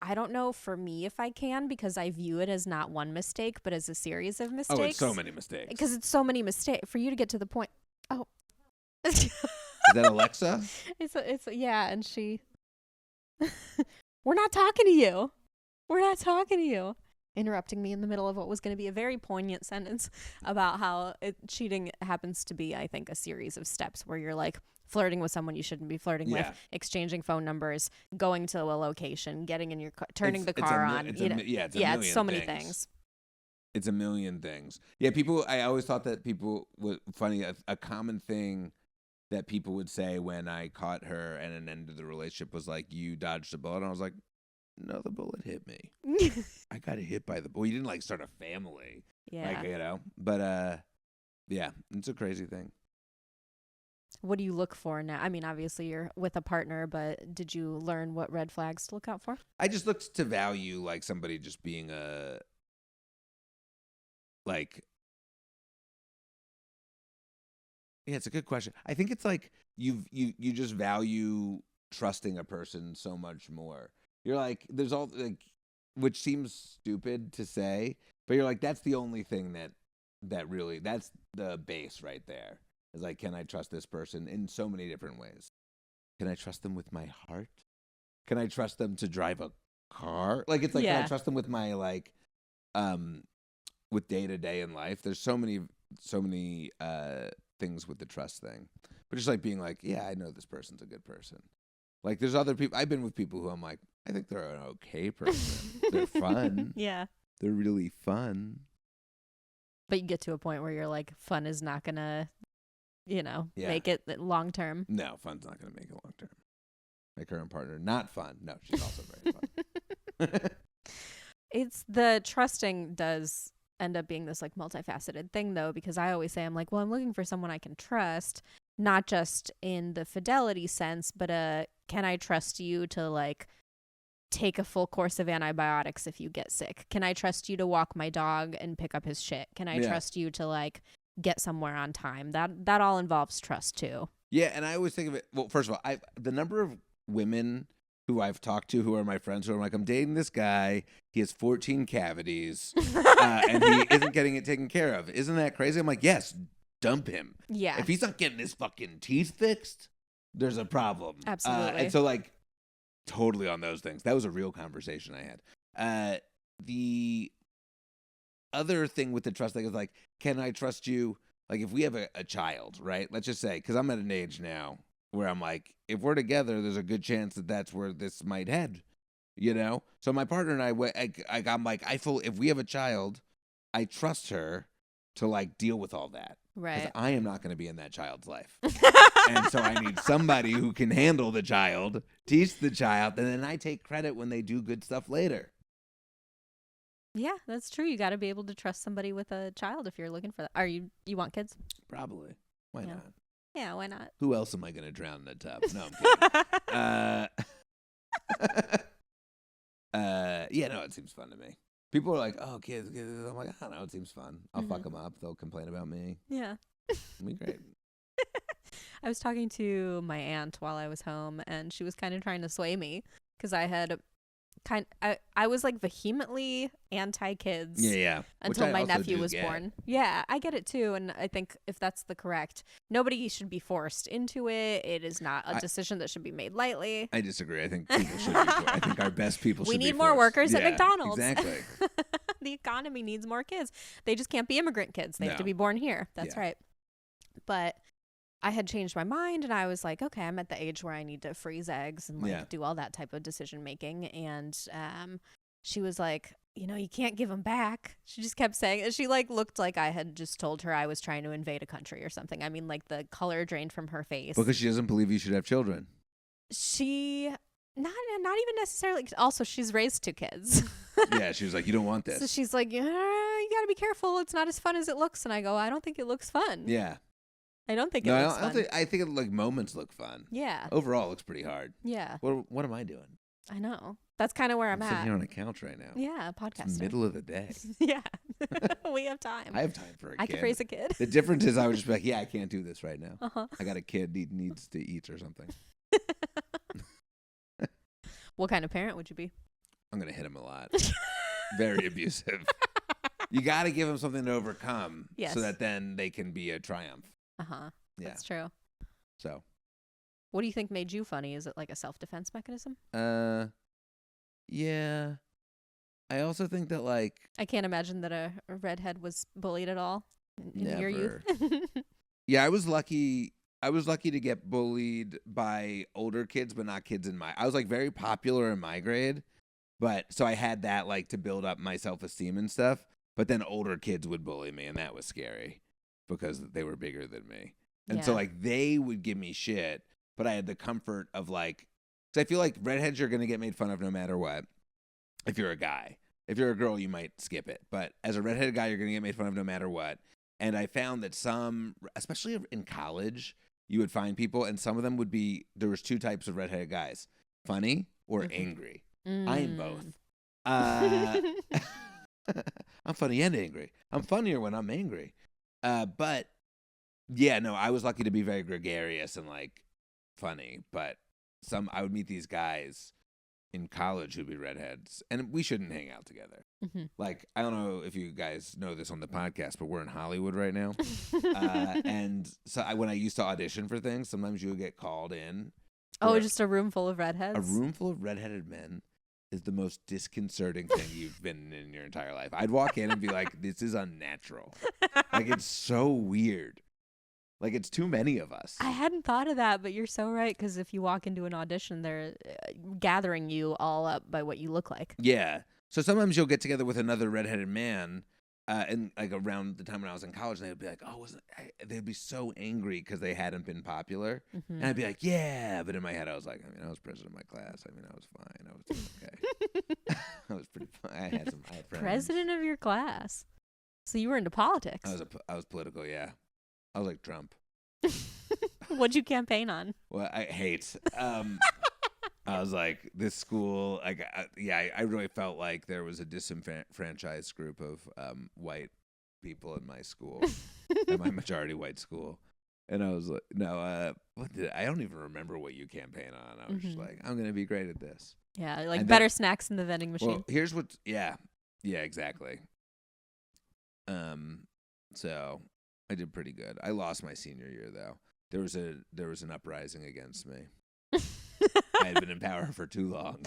I don't know for me if I can, because I view it as not one mistake, but as a series of mistakes. Oh, it's so many mistakes. Because it's so many mistakes. For you to get to the point. Oh. Is that Alexa? It's yeah, and she. We're not talking to you. We're not talking to you. Interrupting me in the middle of what was going to be a very poignant sentence about how cheating happens to be, I think, a series of steps where you're like flirting with someone you shouldn't be flirting with, exchanging phone numbers, going to a location, getting in your car, turning the car on. It's so many things. It's a million things. Yeah, people. I always thought that people were funny. A common thing that people would say when I caught her and an end of the relationship was like, "You dodged a bullet." And I was like, "No, the bullet hit me. I got hit by the bullet. You didn't like start a family, like, you know." But yeah, it's a crazy thing. What do you look for now? I mean, obviously you're with a partner, but did you learn what red flags to look out for? I just looked to value like somebody just being yeah, it's a good question. I think it's like you just value trusting a person so much more. You're like, there's all like, which seems stupid to say, but you're like, that's the only thing that really, that's the base right there. Is like, can I trust this person in so many different ways? Can I trust them with my heart? Can I trust them to drive a car? Like, it's like, can I trust them with my like, with day to day in life? There's so many things with the trust thing, but just like being like, yeah, I know this person's a good person. Like, there's other people. I've been with people who I'm like, I think they're an okay person. They're fun. Yeah, they're really fun. But you get to a point where you're like, fun is not gonna, make it long term. No, fun's not gonna make it long term. My current partner, not fun. No, she's also very fun. It's the trusting does end up being this like multifaceted thing though, because I always say, I'm like, well, I'm looking for someone I can trust, not just in the fidelity sense, but can I trust you to like take a full course of antibiotics if you get sick? Can I trust you to walk my dog and pick up his shit? Can I trust you to like get somewhere on time? That all involves trust too. Yeah, and I always think of it, well, first of all, the number of women who I've talked to who are my friends who are like, I'm dating this guy, he has 14 cavities, and he isn't getting it taken care of. Isn't that crazy? I'm like, yes, dump him. Yeah. If he's not getting his fucking teeth fixed, there's a problem. Absolutely. And so like, totally on those things. That was a real conversation I had. The other thing with the trust thing is like, can I trust you? Like if we have a child, right? Let's just say, because I'm at an age now where I'm like, if we're together, there's a good chance that that's where this might head, So my partner and I'm like, if we have a child, I trust her to like deal with all that. Because Right. I am not going to be in that child's life. And so I need somebody who can handle the child, teach the child, and then I take credit when they do good stuff later. Yeah, that's true. You got to be able to trust somebody with a child if you're looking for that. Are you want kids? Probably. Why Yeah. not? Yeah, why not? Who else am I going to drown in the tub? No, I'm kidding. Yeah, no, it seems fun to me. People are like, oh, kids. I'm like, I don't know, it seems fun. I'll fuck them up. They'll complain about me. Yeah. It'll be great. I was talking to my aunt while I was home, and she was kind of trying to sway me because I had I was like vehemently anti-kids Yeah. until my nephew was born. Yeah, I get it too, and I think if that's the correct, nobody should be forced into it. It is not a decision that should be made lightly. I disagree. I think people should be forced. I think our best people should be We need forced. more workers at McDonald's. Exactly. The economy needs more kids. They just can't be immigrant kids. They have to be born here. That's right. But I had changed my mind, and I was like, okay, I'm at the age where I need to freeze eggs and like do all that type of decision making. And she was like, you can't give them back. She just kept saying it. She like looked like I had just told her I was trying to invade a country or something. I mean, like the color drained from her face. Because she doesn't believe you should have children. She not even necessarily. Also, she's raised 2 kids. Yeah, she was like, you don't want this. So she's like, you got to be careful. It's not as fun as it looks. And I go, I don't think it looks fun. Yeah. I don't think it looks fun. I think like moments look fun. Yeah. Overall, it looks pretty hard. Yeah. What am I doing? I know. That's kind of where I'm sitting at. here on a couch right now. Yeah, podcast. It's middle of the day. Yeah. We have time. I have time for a kid. I could raise a kid. The difference is I would just be like, yeah, I can't do this right now. Uh-huh. I got a kid, he needs to eat or something. What kind of parent would you be? I'm going to hit him a lot. Very abusive. You got to give them something to overcome so that then they can be a triumph. Uh-huh. Yeah. That's true. So. What do you think made you funny? Is it like a self-defense mechanism? Yeah. I also think that like. I can't imagine that a redhead was bullied at all in your youth. Yeah, I was lucky. I was lucky to get bullied by older kids, but not kids in my. I was like very popular in my grade, but so I had that like to build up my self-esteem and stuff. But then older kids would bully me, and that was scary because they were bigger than me, and so like they would give me shit. But I had the comfort of like, because I feel like redheads you're gonna get made fun of no matter what. If you're a guy, if you're a girl, you might skip it. But as a redheaded guy, you're gonna get made fun of no matter what. And I found that some, especially in college, you would find people, and some of them would be, there was 2 types of redheaded guys, funny or angry. I am both. I'm funny and angry. I'm funnier when I'm angry. But yeah, no, I was lucky to be very gregarious and like funny. But I would meet these guys in college who'd be redheads, and we shouldn't hang out together. Like, I don't know if you guys know this on the podcast, but we're in Hollywood right now. And so when I used to audition for things, sometimes you would get called in. Oh, just a room full of redheads? A room full of redheaded men is the most disconcerting thing you've been in your entire life. I'd walk in and be like, this is unnatural. Like, it's so weird. Like, it's too many of us. I hadn't thought of that, but you're so right, because if you walk into an audition, they're gathering you all up by what you look like. Yeah. So sometimes you'll get together with another redheaded man, and like around the time when I was in college, and they'd be like, "Oh, they'd be so angry because they hadn't been popular," and I'd be like, "Yeah," but in my head, I was like, "I mean, I was president of my class. I mean, I was fine. I was doing okay. I was pretty fine. I had friends." President of your class. So you were into politics. I was political. Yeah, I was like Trump. What'd you campaign on? Well, I hate. I was like, this school, like, I really felt like there was a disenfranchised group of white people in my school, at my majority white school. And I was like, no, I don't even remember what you campaign on. I was just like, I'm going to be great at this. Yeah, like better snacks in the vending machine. Well, here's what, yeah, exactly. So I did pretty good. I lost my senior year, though. There was an uprising against me. I had been in power for too long.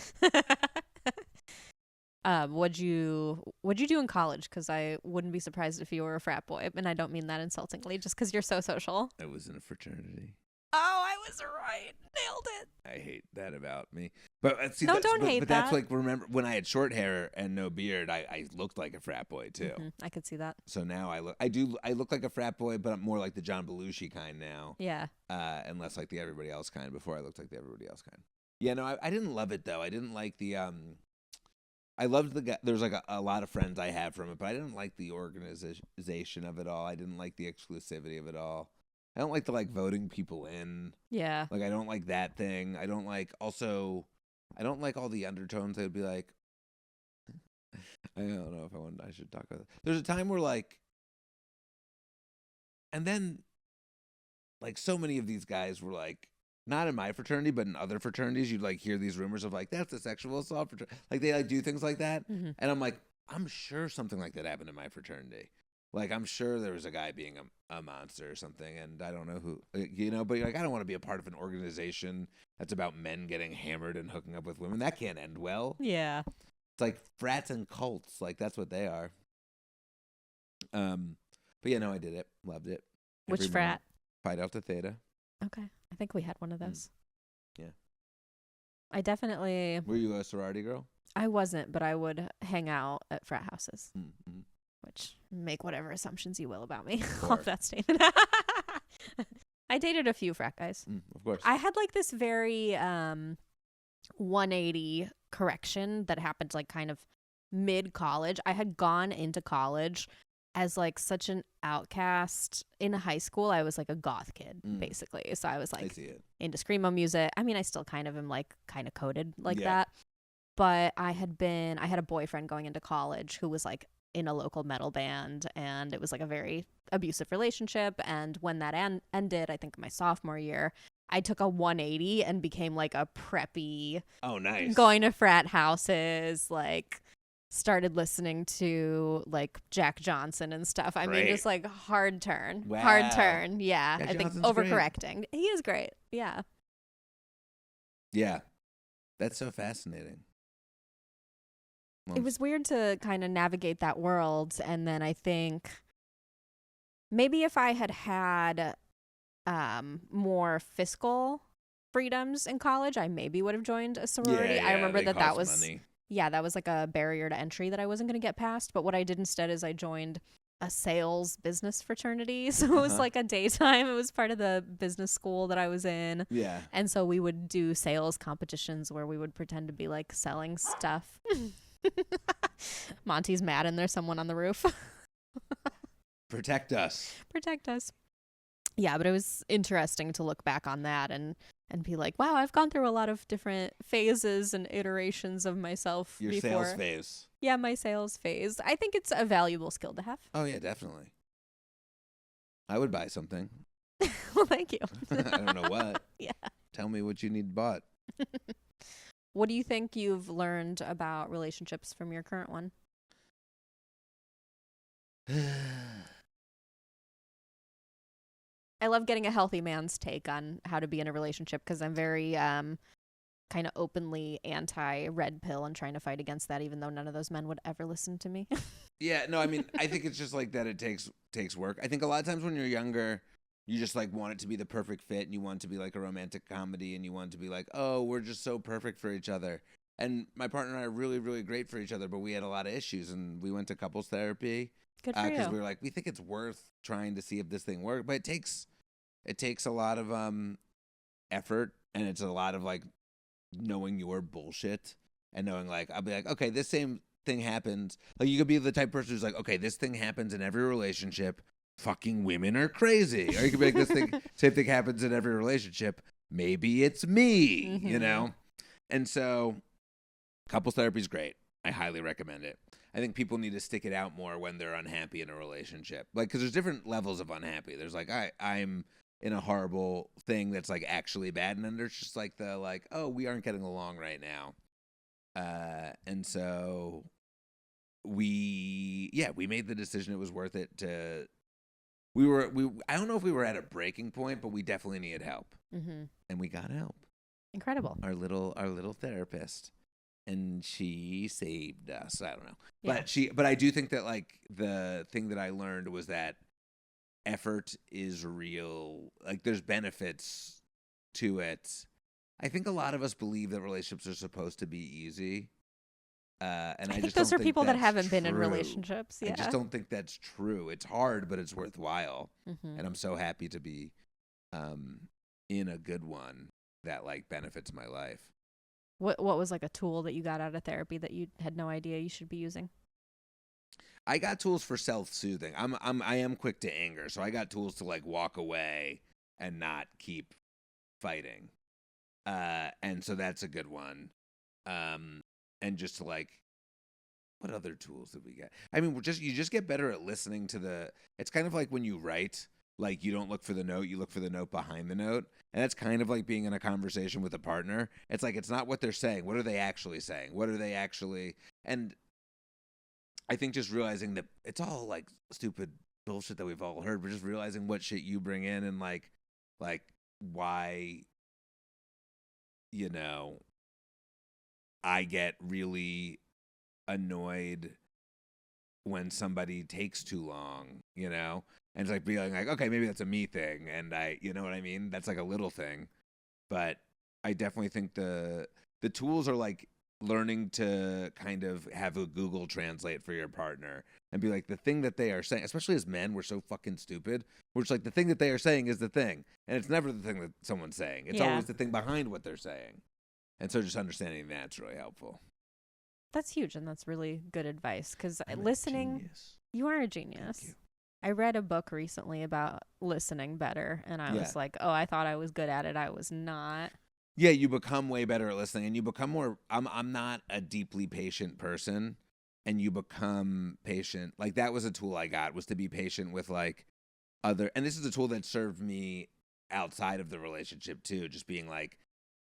What'd you do in college? Because I wouldn't be surprised if you were a frat boy, and I don't mean that insultingly, just because you're so social. I was in a fraternity. Oh, I was right. Nailed it. I hate that about me. But see, No, don't hate but that. that's like, remember when I had short hair and no beard, I looked like a frat boy too. I could see that. So now I look like a frat boy, but I'm more like the John Belushi kind now. Yeah. And less like the everybody else kind. Before I looked like the everybody else kind. Yeah, no, I didn't love it though. I didn't like the I loved the guy. There's like a lot of friends I had from it, but I didn't like the organization of it all. I didn't like the exclusivity of it all. I don't like the like voting people in. Yeah. Like I don't like that thing. I don't like all the undertones. They'd be like, I don't know if I should talk about that. There's a time where like, and then like so many of these guys were like, not in my fraternity, but in other fraternities, you'd like hear these rumors of like, that's a sexual assault fraternity. Like they like do things like that. And I'm like, I'm sure something like that happened in my fraternity. Like, I'm sure there was a guy being a monster or something, and I don't know who, but like, I don't want to be a part of an organization that's about men getting hammered and hooking up with women. That can't end well. Yeah. It's like frats and cults. Like, that's what they are. But yeah, no, I did it. Loved it. Which frat? Phi Delta Theta. Okay. I think we had one of those. Yeah. I definitely... Were you a sorority girl? I wasn't, but I would hang out at frat houses. Mm-hmm. Which, make whatever assumptions you will about me Sure. off that statement. I dated a few frat guys. Of course. I had like this very 180 correction that happened like kind of mid-college. I had gone into college as like such an outcast. In high school, I was like a goth kid, basically. So I was like into screamo music. I mean, I still kind of am like kind of coded like that. But I had a boyfriend going into college who was like in a local metal band, and it was like a very abusive relationship. And when that ended, I think my sophomore year, I took a 180 and became like a preppy. Oh, nice. Going to frat houses, like started listening to like Jack Johnson and stuff. I mean, just like hard turn. Wow. Hard turn. Yeah. Jack I think Johnson's overcorrecting. Great. He is great. Yeah. Yeah. That's so fascinating. It was weird to kind of navigate that world. And then I think maybe if I had more fiscal freedoms in college, I maybe would have joined a sorority. I remember that was money. Yeah, that was like a barrier to entry that I wasn't going to get past. But what I did instead is I joined a sales business fraternity. So it was like a daytime. It was part of the business school that I was in. Yeah. And so we would do sales competitions where we would pretend to be like selling stuff. Monty's mad and there's someone on the roof. Protect us. Protect us. Yeah, but it was interesting to look back on that and be like, wow, I've gone through a lot of different phases and iterations of myself. Your before. Sales phase. Yeah, my sales phase. I think it's a valuable skill to have. Oh, yeah, definitely. I would buy something. Well, thank you. I don't know what. Yeah. Tell me what you need bought. What do you think you've learned about relationships from your current one? I love getting a healthy man's take on how to be in a relationship because I'm very kind of openly anti-red pill and trying to fight against that, even though none of those men would ever listen to me. Yeah, no, I mean, I think it's just like that it takes work. I think a lot of times when you're younger, you just like want it to be the perfect fit and you want it to be like a romantic comedy and you want it to be like, oh, we're just so perfect for each other. And my partner and I are really, really great for each other, but we had a lot of issues and we went to couples therapy. Good for you. Because we were like, we think it's worth trying to see if this thing works, but it takes a lot of effort and it's a lot of like knowing your bullshit and knowing like, I'll be like, okay, this same thing happens. Like you could be the type of person who's like, okay, this thing happens in every relationship. Fucking women are crazy. Or you could be like, same thing happens in every relationship. Maybe it's me, you know? And so couples therapy is great. I highly recommend it. I think people need to stick it out more when they're unhappy in a relationship. Like, because there's different levels of unhappy. There's like, I'm in a horrible thing that's like actually bad. And then there's just like the like, oh, we aren't getting along right now. And so we made the decision it was worth it to, I don't know if we were at a breaking point, but we definitely needed help. And we got help. Incredible. Our little therapist. And she saved us. I don't know. Yeah. But I do think that like the thing that I learned was that effort is real. Like there's benefits to it. I think a lot of us believe that relationships are supposed to be easy. And I think just those don't are think people that that's haven't been in true. relationships. Yeah. I just don't think that's true. It's hard, but it's worthwhile. Mm-hmm. And I'm so happy to be in a good one that like benefits my life. What was like a tool that you got out of therapy that you had no idea you should be using? I got tools for self-soothing. I am quick to anger, so I got tools to like walk away and not keep fighting. And so that's a good one. And just to like, what other tools did we get? I mean, you just get better at listening to the. It's kind of like when you write, like you don't look for the note, you look for the note behind the note, and that's kind of like being in a conversation with a partner. It's like it's not what they're saying. What are they actually saying? What are they actually? And I think just realizing that it's all like stupid bullshit that we've all heard, but just realizing what shit you bring in and like why, you know, I get really annoyed when somebody takes too long, you know? And it's like being like, okay, maybe that's a me thing. And you know what I mean? That's like a little thing. But I definitely think the tools are like learning to kind of have a Google Translate for your partner and be like, the thing that they are saying, especially as men, we're so fucking stupid. We're just like, the thing that they are saying is the thing. And it's never the thing that someone's saying. It's always the thing behind what they're saying. And so just understanding that's really helpful. That's huge, and that's really good advice, because listening, you are a genius. I read a book recently about listening better, and I was like, oh, I thought I was good at it. I was not. Yeah, you become way better at listening, and you become more. I'm not a deeply patient person, and you become patient. Like that was a tool I got, was to be patient with like other. And this is a tool that served me outside of the relationship too. Just being like,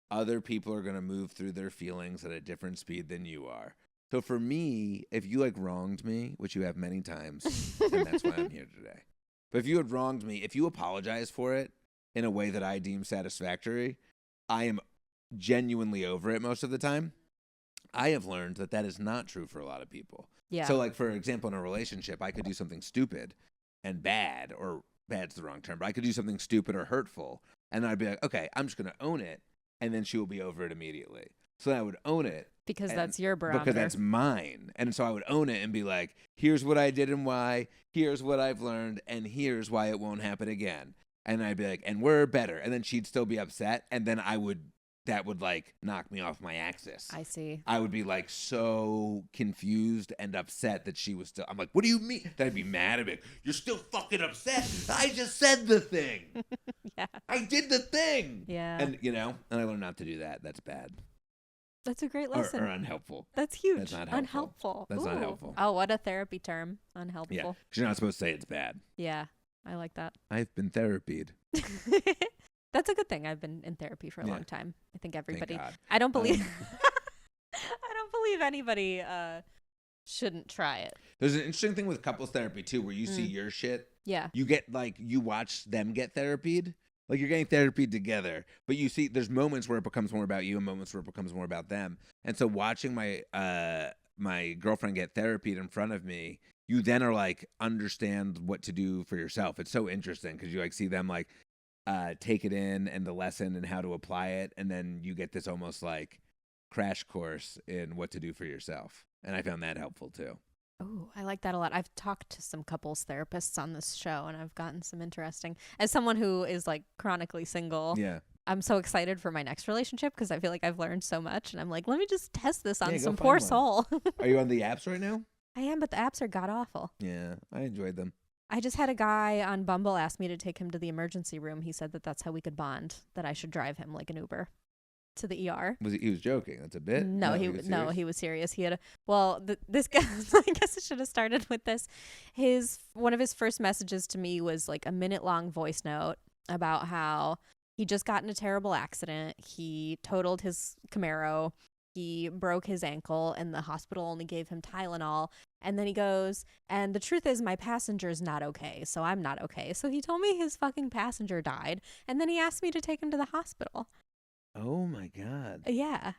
other people are gonna move through their feelings at a different speed than you are. So for me, if you like wronged me, which you have many times, and that's why I'm here today. But if you had wronged me, if you apologize for it in a way that I deem satisfactory, I am genuinely over it most of the time. I have learned that that is not true for a lot of people. Yeah. So like, for example, in a relationship, I could do something stupid and bad, or bad's the wrong term, but I could do something stupid or hurtful. And I'd be like, okay, I'm just going to own it. And then she will be over it immediately. So I would own it. Because that's your barometer. Because that's mine. And so I would own it and be like, here's what I did and why. Here's what I've learned. And here's why it won't happen again. And I'd be like, and we're better. And then she'd still be upset. And then that would like knock me off my axis. I see. I would be like so confused and upset that she was still. I'm like, what do you mean? Then I'd be mad at it. You're still fucking upset. I just said the thing. Yeah. I did the thing. Yeah. And and I learned not to do that. That's bad. That's a great lesson. Or unhelpful. That's huge. That's not helpful. Unhelpful. That's Ooh. not helpful. Oh, what a therapy term. Unhelpful. Yeah. Because you're not supposed to say it's bad. Yeah. I like that. I've been therapied. That's a good thing. I've been in therapy for a long time. I think everybody. Thank God. I don't believe. I don't believe anybody shouldn't try it. There's an interesting thing with couples therapy too, where you see your shit. Yeah. You get you watch them get therapied. Like you're getting therapied together, but you see there's moments where it becomes more about you and moments where it becomes more about them. And so watching my my girlfriend get therapied in front of me, you then are like understand what to do for yourself. It's so interesting because you like see them like take it in and the lesson and how to apply it, and then you get this almost like crash course in what to do for yourself. And I found that helpful too. Oh, I like that a lot. I've talked to some couples therapists on this show, and I've gotten some interesting. As someone who is like chronically single, yeah, I'm so excited for my next relationship because I feel like I've learned so much, and I'm like, let me just test this on some poor soul. Are you on the apps right now? I am, but the apps are god awful. Yeah, I enjoyed them. I just had a guy on Bumble ask me to take him to the emergency room. He said that that's how we could bond, that I should drive him like an Uber to the ER. He was joking? That's a bit? No, he was serious. He had this guy, I guess I should have started with this. One of his first messages to me was like a minute-long voice note about how he just got in a terrible accident. He totaled his Camaro. He broke his ankle, and the hospital only gave him Tylenol. And then he goes, and the truth is my passenger is not okay, so I'm not okay. So he told me his fucking passenger died, and then he asked me to take him to the hospital. Oh, my God. Yeah.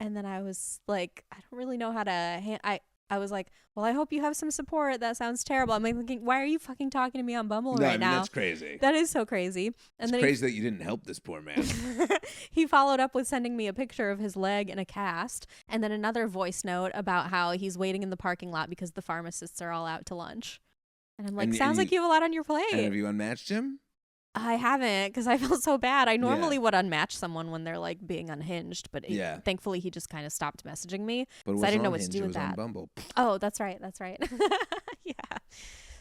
And then I was like, I don't really know how to I was like, well, I hope you have some support. That sounds terrible. I'm like thinking, why are you fucking talking to me on Bumble No, I right mean, now? that's crazy. That is so crazy. And It's then crazy that you didn't help this poor man. he followed up with sending me a picture of his leg in a cast, and then another voice note about how he's waiting in the parking lot because the pharmacists are all out to lunch. And I'm like, sounds like you have a lot on your plate. And have you unmatched him? I haven't, because I felt so bad. I normally would unmatch someone when they're like being unhinged, but thankfully he just kind of stopped messaging me. But I didn't know what to do with that. On Bumble. Oh, that's right. Yeah.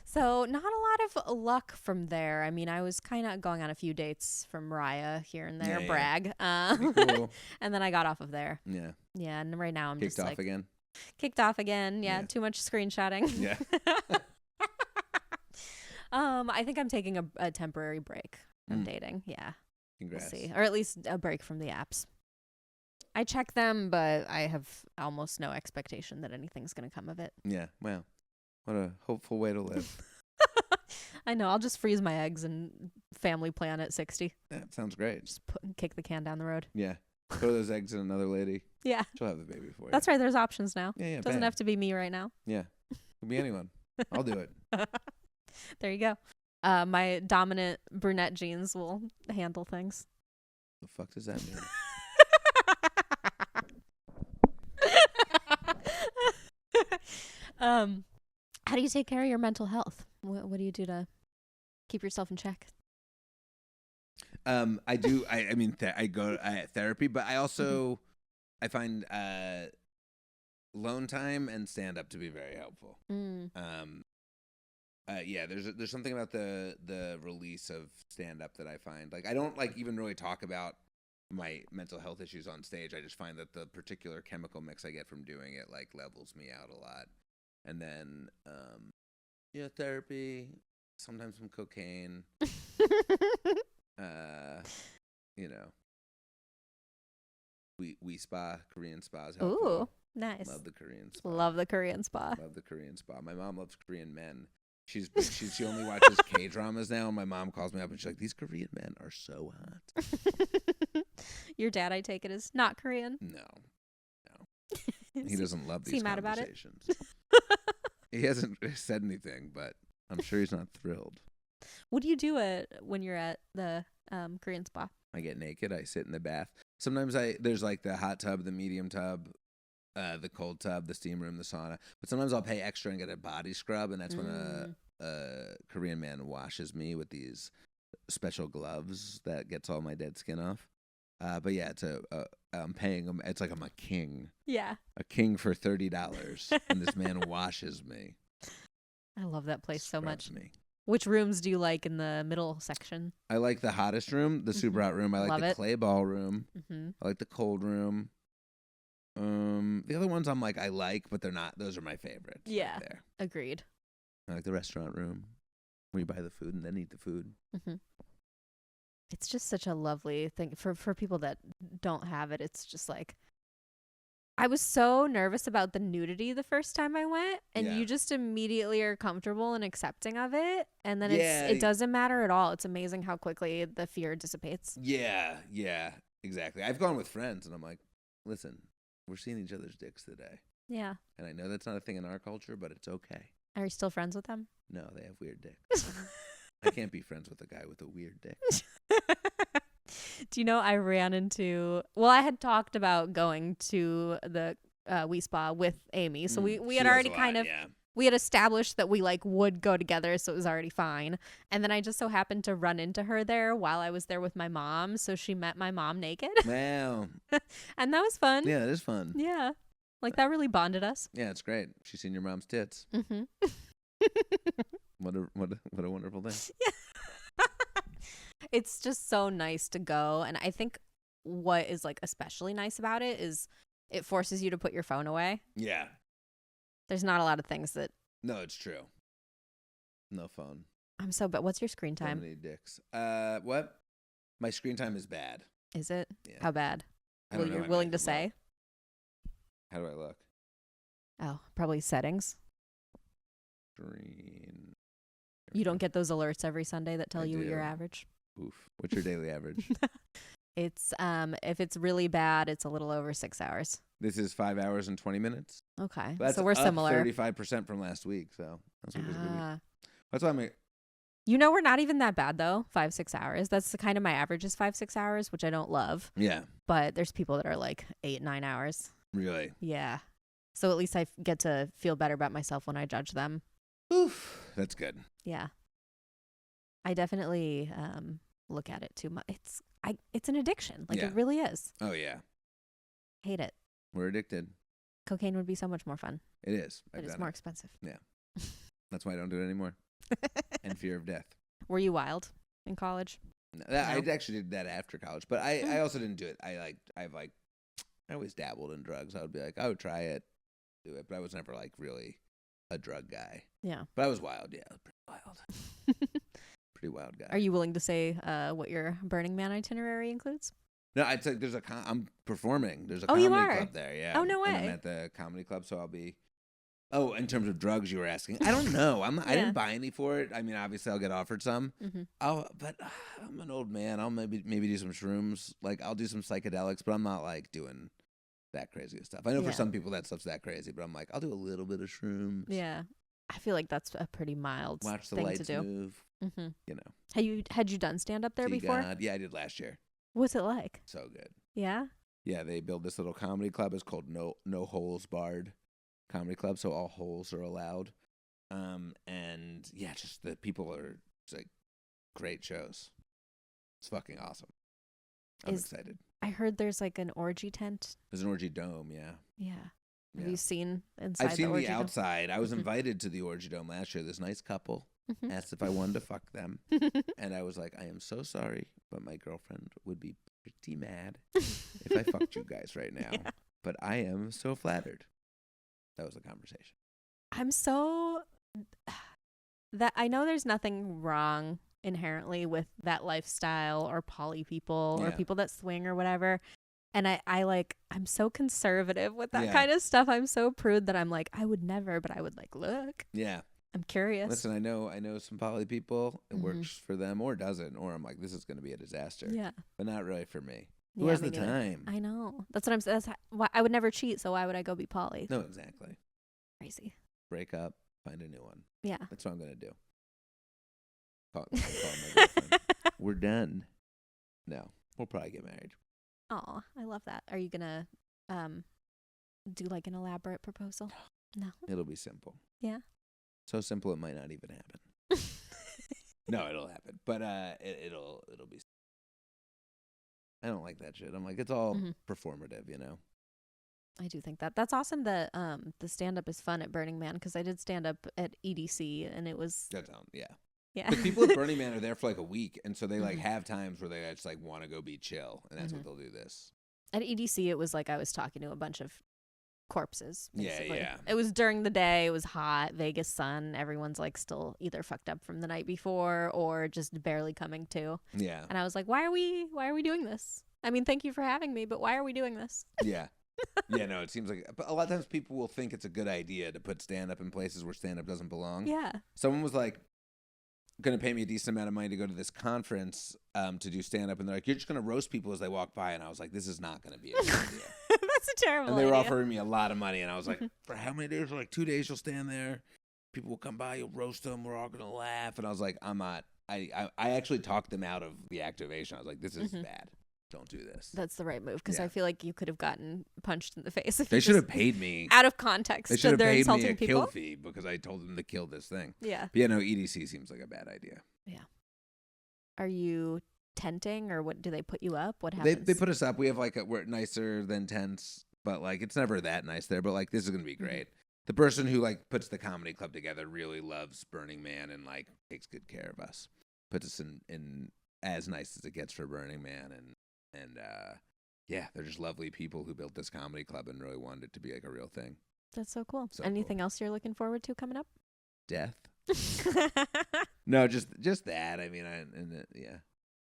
So not a lot of luck from there. I mean, I was kind of going on a few dates from Mariah here and there, brag. Cool. And then I got off of there. Yeah. Yeah, and right now I'm Kicked just off again. Kicked off again. Yeah, too much screenshotting. Yeah. I think I'm taking a temporary break from dating. Yeah. Congrats. We'll see. Or at least a break from the apps. I check them, but I have almost no expectation that anything's going to come of it. Yeah. Well, what a hopeful way to live. I know. I'll just freeze my eggs and family plan at 60. That sounds great. Just kick the can down the road. Yeah. Throw those eggs in another lady. Yeah. She'll have the baby for you. That's right. There's options now. Yeah. Doesn't have to be me right now. Yeah. It could be anyone. I'll do it. There you go. My dominant brunette genes will handle things. The fuck does that mean? How do you take care of your mental health? What do you do to keep yourself in check? I do. I mean, I go therapy, but I also I find alone time and stand up to be very helpful. Yeah, there's something about the release of stand up that I find, like, I don't like even really talk about my mental health issues on stage. I just find that the particular chemical mix I get from doing it like levels me out a lot. And then therapy, sometimes some cocaine. We spa, Korean spas. Helpful. Ooh, nice. Love the Korean spa. Love the Korean spa. Love the Korean spa. My mom loves Korean men. She only watches K-dramas now, and my mom calls me up and she's like, "These Korean men are so hot." Your dad, I take it, is not Korean? No. He doesn't love these conversations. Is he mad about it? He hasn't said anything, but I'm sure he's not thrilled. What do you do when you're at the Korean spa? I get naked. I sit in the bath. Sometimes there's like the hot tub, the medium tub, the cold tub, the steam room, the sauna. But sometimes I'll pay extra and get a body scrub, and that's when a Korean man washes me with these special gloves that gets all my dead skin off. But yeah, I'm paying him. It's like I'm a king. Yeah. A king for $30, and this man washes me. I love that place so much. Me. Which rooms do you like in the middle section? I like the hottest room, the super hot room. I like the clay ball room. I like the cold room. The other ones I like, but they're not. Those are my favorites. Yeah. Right there. Agreed. I like the restaurant room where you buy the food and then eat the food. It's just such a lovely thing for people that don't have it. It's just like, I was so nervous about the nudity the first time I went, and you just immediately are comfortable and accepting of it, and then it doesn't matter at all. It's amazing how quickly the fear dissipates. Yeah, exactly. I've gone with friends, and I'm like, listen, we're seeing each other's dicks today. Yeah. And I know that's not a thing in our culture, but it's okay. Are you still friends with them? No, they have weird dicks. I can't be friends with a guy with a weird dick. Do you know I ran into... Well, I had talked about going to the Wii Spa with Amy. So we had already kind of... Yeah. We had established that we would go together, so it was already fine. And then I just so happened to run into her there while I was there with my mom. So she met my mom naked. Wow. And that was fun. Yeah, it is fun. Yeah. That really bonded us. Yeah, it's great. She's seen your mom's tits. Mm-hmm. What a wonderful thing. Yeah. It's just so nice to go. And I think what is especially nice about it is it forces you to put your phone away. Yeah. There's not a lot of things that... No, it's true. No phone. I'm so bad. What's your screen time? So many dicks. What? My screen time is bad. Is it? Yeah. How bad? You're willing to say? How do I look? Oh, probably settings. Screen. You don't get those alerts every Sunday that tell you what your average? Oof. What's your daily average? It's if it's really bad, it's a little over 6 hours. This is 5 hours and 20 minutes? Okay. That's So we're up similar. 35% from last week. So last week was a good week. Ah. That's why I'm. You know, we're not even that bad though. 5-6 hours. That's the kind of my average is 5-6 hours, which I don't love. Yeah. But there's people that are like 8-9 hours. Really. Yeah. So at least I get to feel better about myself when I judge them. Oof. That's good. Yeah. I definitely look at it too much. It's an addiction. Like, Yeah. it really is. Oh yeah. Hate it. We're addicted. Cocaine would be so much more fun, It is. but it's more expensive. Yeah. That's why I don't do it anymore. And fear of death. Were you wild in college? No, I actually did that after college, but I also didn't do it. I always dabbled in drugs. I would be like, I would try it, do it, but I was never like really a drug guy. Yeah. But I was wild. Yeah, pretty wild. Pretty wild guy. Are you willing to say what your Burning Man itinerary includes? No, it's like I'm performing. There's a Oh, you comedy are? club there. Yeah. Oh, no And I'm way. at the comedy club, so I'll be. Oh, in terms of drugs, you were asking. I don't know. I Yeah. didn't buy any for it. I mean, obviously, I'll get offered some. Mm-hmm. But I'm an old man. I'll maybe do some shrooms. Like I'll do some psychedelics, but I'm not like doing that crazy stuff. I know Yeah. for some people that stuff's that crazy, but I'm like, I'll do a little bit of shrooms. Yeah. I feel like that's a pretty mild Watch the thing lights to do. move. Mm-hmm. You know. Had you done stand up there See before? God. Yeah, I did last year. What's it like? So good. Yeah. Yeah, they built this little comedy club. It's called No Holes Barred Comedy Club, so all holes are allowed. And yeah, just the people are like great shows. It's fucking awesome. I'm excited. I heard there's like an orgy tent. There's an orgy dome, yeah. Yeah. Have Yeah. you seen inside I've seen the orgy the outside. I was Mhm. invited to the orgy dome last year. This nice couple dome? asked if I wanted to fuck them, and I was like, I am so sorry, but my girlfriend would be pretty mad if I fucked you guys right now. Yeah. But I am so flattered. That was the conversation. I'm so that I know there's nothing wrong inherently with that lifestyle or poly people or Yeah. people that swing or whatever. And I'm so conservative with that Yeah. kind of stuff. I'm so prude that I'm like, I would never, but I would like look. Yeah. I'm curious. Listen, I know some poly people. It Mhm. works for them or doesn't, or I'm like, this is going to be a disaster. Yeah. But not really for me. Who Yeah, has me the neither. time? I know. That's what I'm saying. Why I would never cheat, so why would I go be poly? No, exactly. Crazy. Break up, find a new one. Yeah. That's what I'm going to do. Call my girlfriend. We're done. No, we'll probably get married. Oh, I love that. Are you gonna do like an elaborate proposal? No. It'll be simple. Yeah. So simple it might not even happen. No, it'll happen. But it'll be. I don't like that shit. I'm like, it's all Mhm. performative, you know? I do think that that's awesome that the stand up is fun at Burning Man because I did stand up at EDC and it was Yeah. yeah. But people at Burning Man are there for like a week, and so they like Mhm. have times where they just like want to go be chill, and that's what they'll do this. At EDC it was like I was talking to a bunch of corpses. Yeah, Basically. yeah. It was during the day. It was hot, Vegas sun. Everyone's like still either fucked up from the night before or just barely coming to. Yeah. And I was like, why are we doing this? I mean, thank you for having me, but why are we doing this? Yeah. Yeah, no, it seems like but a lot of times people will think it's a good idea to put stand up in places where stand up doesn't belong. Yeah. Someone was like going to pay me a decent amount of money to go to this conference to do stand up, and they're like, you're just going to roast people as they walk by, and I was like, this is not going to be a good idea. That's a terrible And they were idea. offering me a lot of money, and I was like, for how many days? Like 2 days you'll stand there, people will come by, you'll roast them, we're all going to laugh. And I was like, I'm not. I actually talked them out of the activation. I was like, this is bad. Don't do this. That's the right move because Yeah. I feel like you could have gotten punched in the face if They you should have just, paid me. out of context. They should stood have there paid me insulting a people. kill fee because I told them to kill this thing. Yeah. But yeah, no, EDC seems like a bad idea. Are you tenting or what? Do they put you up? What happens? They put us up. We have like we're nicer than tents, but like it's never that nice there. But like this is gonna be great. The person who like puts the comedy club together really loves Burning Man and like takes good care of us. Puts us in as nice as it gets for Burning Man and yeah, they're just lovely people who built this comedy club and really wanted it to be like a real thing. That's so cool. So Anything else you're looking forward to coming up? Death. No, just that. I mean, yeah,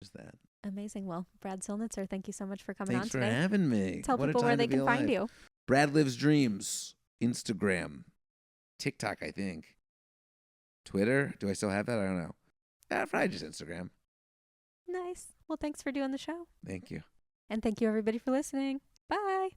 just that. Amazing. Well, Brad Silnutzer, thank you so much for coming Thanks for on today. having me. Tell What a people where time they to be can find alive. you. Brad Lives Dreams, Instagram, TikTok, I think. Twitter? Do I still have that? I don't know. Probably just Instagram. Nice. Well, thanks for doing the show. Thank you. And thank you, everybody, for listening. Bye.